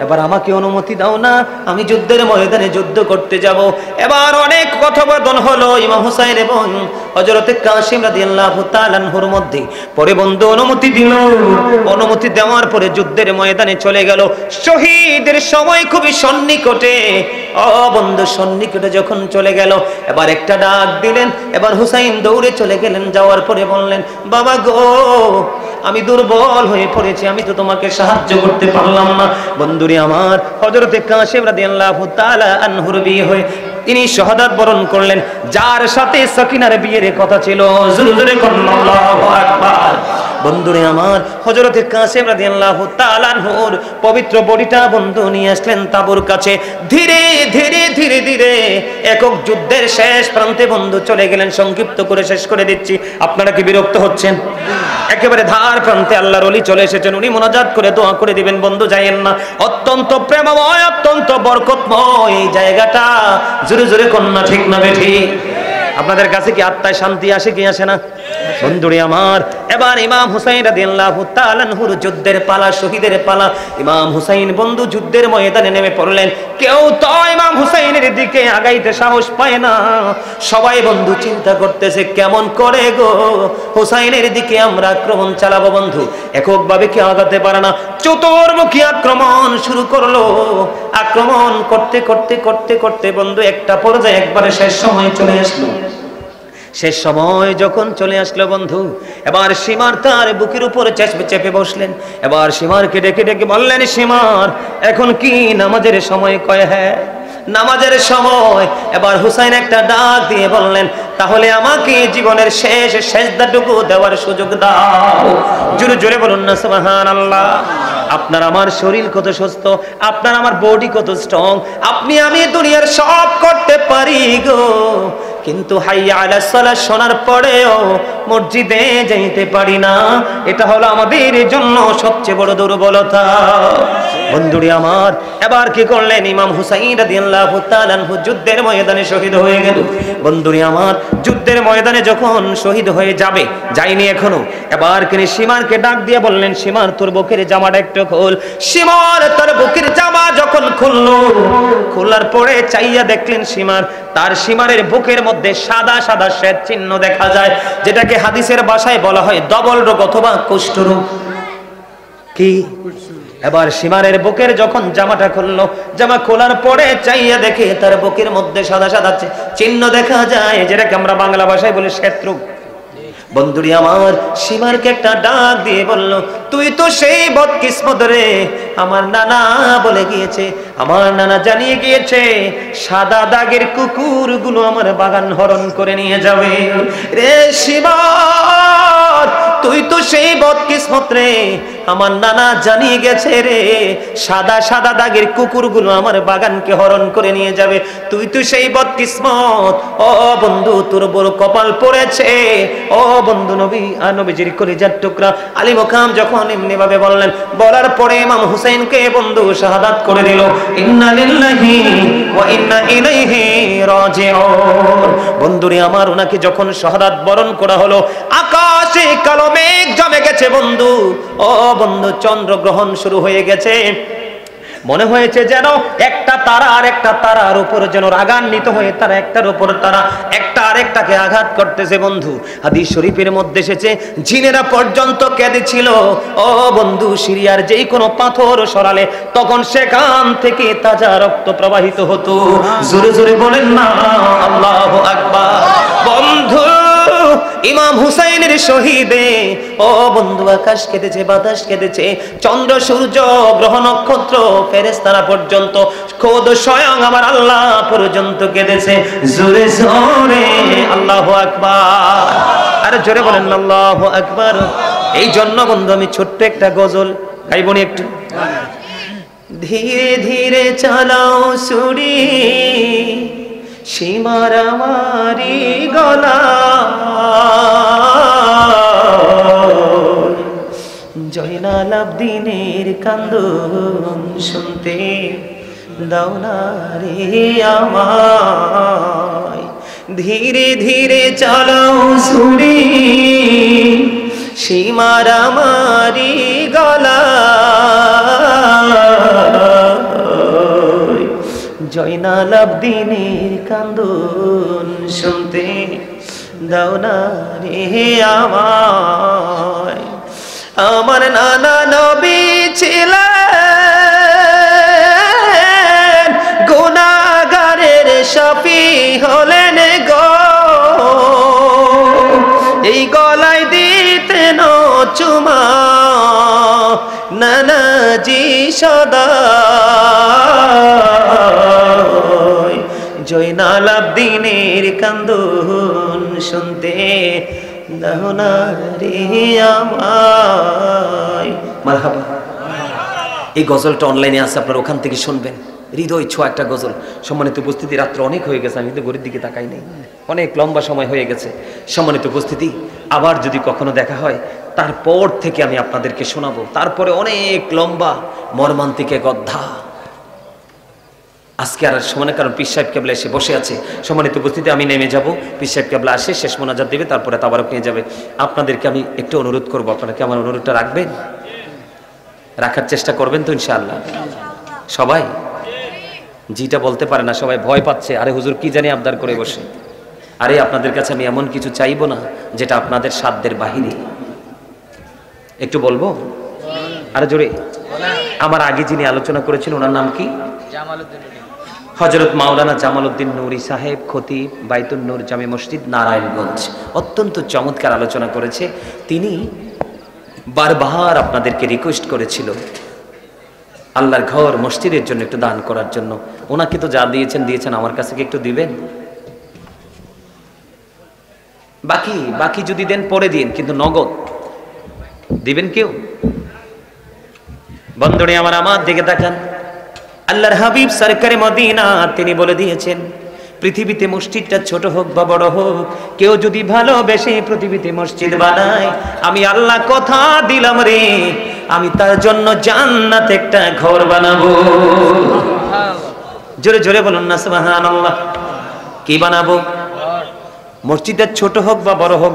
এবার আমাকে অনুমতি দাও না, আমি যুদ্ধের ময়দানে যুদ্ধ করতে যাব। এবার অনেক কথোপকথন হলো ইমাম হুসাইন এবং হযরতে কাসেম রাদিয়াল্লাহু তাআলা আনহুর মধ্যে। পরে বন্ধু অনুমতি দিল। অনুমতি দেওয়ার পরে যুদ্ধের ময়দানে চলে গেল। শহীদের সময় খুবই সন্নিকটে। ও বন্ধু, সন্নিকটে যখন চলে গেল, এবার একটা ডাক দিলেন। এবার হুসাইন দৌড়ে চলে গেলেন। যাওয়ার পরে বললেন, বাবা গো, আমি দুর্বল হয়ে পড়েছি, আমি তো তোমাকে সাহায্য করতে পারলাম না। বন্ধুরে আমার, হযরতে কাসেম রাদিয়াল্লাহু তাআলা আনহুর বিয়ে হয়ে তিনি শাহাদাত বরণ করলেন। যার সাথে সাকিনার বিয়ের কথা ছিল, জোরে জোরে আল্লাহু আকবার। বন্ধুরে আমার, হযরতে কাসেম রাদিয়াল্লাহু তাআলা আনহুর পবিত্র বডিটা বন্ধু নিয়ে আসলেন তাবুর কাছে। ধীরে ধীরে ধীরে ধীরে একক যুদ্ধের শেষ প্রান্তে বন্ধু চলে গেলেন। সংক্ষিপ্ত করে শেষ করে দিচ্ছি, আপনারা কি বিরক্ত হচ্ছেন? একেবারে ধার প্রান্তে আল্লাহর ওলি চলে এসেছেন। উনি মুনাজাত করে দোয়া করে দিবেন। বন্ধু, যাইয়েন না, অত্যন্ত প্রেমময়, অত্যন্ত বরকতময় এই জায়গাটা। জোরে জোরে কন্যা, ঠিক না বেঠি? আপনাদের কাছে কি আত্মায় শান্তি আসে কি আসে না? বন্ধুরে আমার, এবার ইমাম হুসাইন রাদিয়াল্লাহু তাআলা আনহুর যুদ্ধের পালা, শহীদের পালা। ইমাম হুসাইন বন্ধু যুদ্ধের ময়দানে নেমে পড়লেন। কেউ তো ইমাম হুসাইনের দিকে আগাইতে সাহস পায় না। সবাই বন্ধু চিন্তা করতেছে, কেমন করে গো হুসাইনের দিকে আমরা আক্রমণ চালাবো। বন্ধু এককভাবে কি আগাতে পারে না, চতুর্মুখী আক্রমণ শুরু করলো। আক্রমণ করতে করতে করতে করতে বন্ধু একটা পর্যায়ে একবারে শেষ সময় চলে আসলো। শেষ সময় যখন চলে আসলো বন্ধু, এবার সীমার তার বুকের উপরে চেপে বসলেন। এবার সীমারকে ডেকে ডেকে বললেন, সীমার, এখন কি নামাজের সময়? কয় হ্যাঁ, নামাজের সময়। এবার হুসাইন একটা ডাক দিয়ে বললেন, তাহলে আমাকে জীবনের শেষ সেজদাটুকু দেওয়ার সুযোগ দাও। জোরে জোরে বলুন না সুবহানাল্লাহ। আপনার আমার শরীর কত সুস্থ, আপনার আমার বডি কত স্ট্রং, আপনি আমি দুনিয়ার সব করতে পারি গো, কিন্তু হাইয়া আলাস সালাহ শোনার পরেও মসজিদে যাইতে পারি না। এটা হলো আমাদের জন্য সবচেয়ে বড় দুর্বলতা। বন্ধুরে আমার, এবার কি করলেন? ইমাম হুসাইন রাদিয়াল্লাহু তাআলা আনহু যুদ্ধের ময়দানে শহীদ হয়ে গেল। বন্ধুরে আমার, যুদ্ধের ময়দানে যখন শহীদ হয়ে যাবে, যায়নি এখনো, এবার তিনি সীমারকে ডাক দিয়ে বললেন, সীমার, তোর বুকের জামাটা একটু খোল। সীমার তার বুকের জামা যখন খুললো, খোলার পরে চাইয়া দেখলেন সীমার, তার সীমারের বুকের মধ্যে সাদা সাদা শ্বেত চিহ্ন দেখা যায়, যেটাকে হাদিসের ভাষায় বলা হয় ডবল রোগ অথবা কুষ্ঠরোগ। কি? এবার সীমারের বুকের যখন জামাটা খুললো, জামা খোলার পরে চাইয়া দেখে তার বুকের মধ্যে সাদা সাদা চিহ্ন দেখা যায়, যেটাকে আমরা বাংলা ভাষায় বলি শ্বেতরোগ। বন্ধুরি আমার, সীমারকে একটা ডাক দিয়ে বলল, তুই তো সেই বদকিসমত রে, আমার নানা বলে গিয়েছে, আমার নানা জানিয়ে গিয়েছে সাদা দাগের কুকুরগুলো আমার বাগান হরণ করে নিয়ে যাবে রে। সীমার, তুই তো সেই বদকিসমত রে, আমার নানা জানিয়ে গেছে রে, সাদা সাদা দাগের কুকুরগুলো আমার বাগানকে হরণ করে নিয়ে যাবে। তুই তো সেই বদকিসমত। ও বন্ধু, তোর বড় কপাল পড়েছে। ও বন্ধু, নবীজির কলিজার টুকরা আলী মুকাম যখন এমনি ভাবে বললেন, বলার পরে ইমাম হুসাইনকে বন্ধু শাহাদাত করে দিল। ইন্না লিল্লাহি ওয়া ইন্না ইলাইহি রাজিউন। বন্ধুরে আমার, ওনাকে যখন শাহাদাত বরণ করা হলো, আকাশে কালো মেঘ জমে গেছে বন্ধু। ও বন্ধু, চন্দ্রগ্রহণ শুরু হয়ে গেছে। মনে হয়েছে যেন একটা তারা আর একটা তারার উপর যেন রাগান্বিত হয়ে তারা একটার উপর তারা একটা আরেকটাকে আঘাত করতেছে বন্ধু। হাদিস শরীফের মধ্যে এসেছে, জিনেরা পর্যন্ত কেঁদেছিল। ও বন্ধু, সিরিয়ার যেই কোনো পাথর সরালে তখন সেখান থেকে তাজা রক্ত প্রবাহিত হতো। জোরে জোরে বলেন না আল্লাহু আকবার। বন্ধু, ইমাম হুসাইনের শহীদে। ও বন্ধু, আকাশ কেঁদেছে, বাতাস কেঁদেছে, চন্দ্র সূর্য গ্রহ নক্ষত্র ফেরেশতারা পর্যন্ত, খোদ স্বয়ং আমার আল্লাহ পর্যন্ত কেঁদেছে। জোরে জোরে আল্লাহু আকবার, আরে জোরে বলেন আল্লাহু আকবার। এই জন্য বন্ধু আমি ছোট্ট একটা গজল গাইবনি একটু। ধীরে ধীরে চালাও ছুরি সীমার আমারি গলা, জয়নাল আবদিনের কান্দন শুনতে দাও না রে আমায়। ধীরে ধীরে চালাও ছুরি সীমার আমারি গলা, জয়নাল আবদিনের কান্দন শুনতে দাও না রে আমায়। আমার নানা নবী ছিলেন গুনাহগারের শাফি হলেন গো, এই গলায় দিতেন চুমা নানাজি সদা, জয়নাল আবদিনের কান্দন শুনতে দাও না রে আমায়। মারহাবা। এই গজলটা অনলাইনে আছে, আপনারা ওখান থেকে শুনবেন। হৃদয় ছোঁয়া একটা গজল। সম্মানিত উপস্থিতি, রাত্র অনেক হয়ে গেছে, আমি তো ঘড়ির দিকে তাকাই নাই, অনেক লম্বা সময় হয়ে গেছে। সম্মানিত উপস্থিতি, আবার যদি কখনো দেখা হয় তারপর থেকে আমি আপনাদেরকে শোনাবো, তারপরে অনেক লম্বা মর্মান্তিক এক অধ্যায়। আজকে আর সময়, কারণ পীর সাহেব কেবলা এসে বসে আছে। সম্মানিত উপস্থিতি, আমি নেমে যাব, পীর সাহেব কেবলা আসে শেষ মোনাজাত দেবে, তারপরে তাবারক নিয়ে যাবে। আপনাদেরকে আমি একটু অনুরোধ করবো, আপনারা কি আমার অনুরোধটা রাখবেন? রাখার চেষ্টা করবেন তো ইনশাআল্লাহ? সবাই জিটা বলতে পারে না, সবাই ভয় পাচ্ছে, আরে হুজুর কি জানি আবদার করে বসে। আরে আপনাদের কাছে আমি এমন কিছু চাইবো না যেটা আপনাদের সাধ্যের বাহিরে। একটু বলবো? আরে জোরে। আমার আগে যিনি আলোচনা করেছেন ওনার নাম কি? হযরত মাওলানা জামালউদ্দিন নূরী সাহেব, খতিব বাইতুন নূর জামে মসজিদ, নারায়ণগঞ্জ। অত্যন্ত চমৎকার আলোচনা করেছে। তিনি বারবার আপনাদেরকে রিকোয়েস্ট করেছিল আল্লাহর ঘর মসজিদের জন্য একটু দান করার জন্য। ওনাকে তো যা দিয়েছেন, আমার কাছে কি একটু দিবেন? বাকি যদি দেন পরে দিন, কিন্তু নগদ দিবেন কেউ? বন্ধুরে আমার দিকে তাকান। আল্লাহর হাবিব সরকারে মদিনা তিনি বলে দিয়েছেন, পৃথিবীতে মসজিদটা ছোট হোক বা বড় হোক, কেউ যদি ভালোবেসে পৃথিবীতে মসজিদ বানায়, আমি আল্লাহ কথা দিলাম রে, আমি তার জন্য জান্নাতে একটা ঘর বানাবো। জোরে জোরে বলুন না সুবহানাল্লাহ। কি বানাবো? মসজিদটা ছোট হোক বা বড় হোক,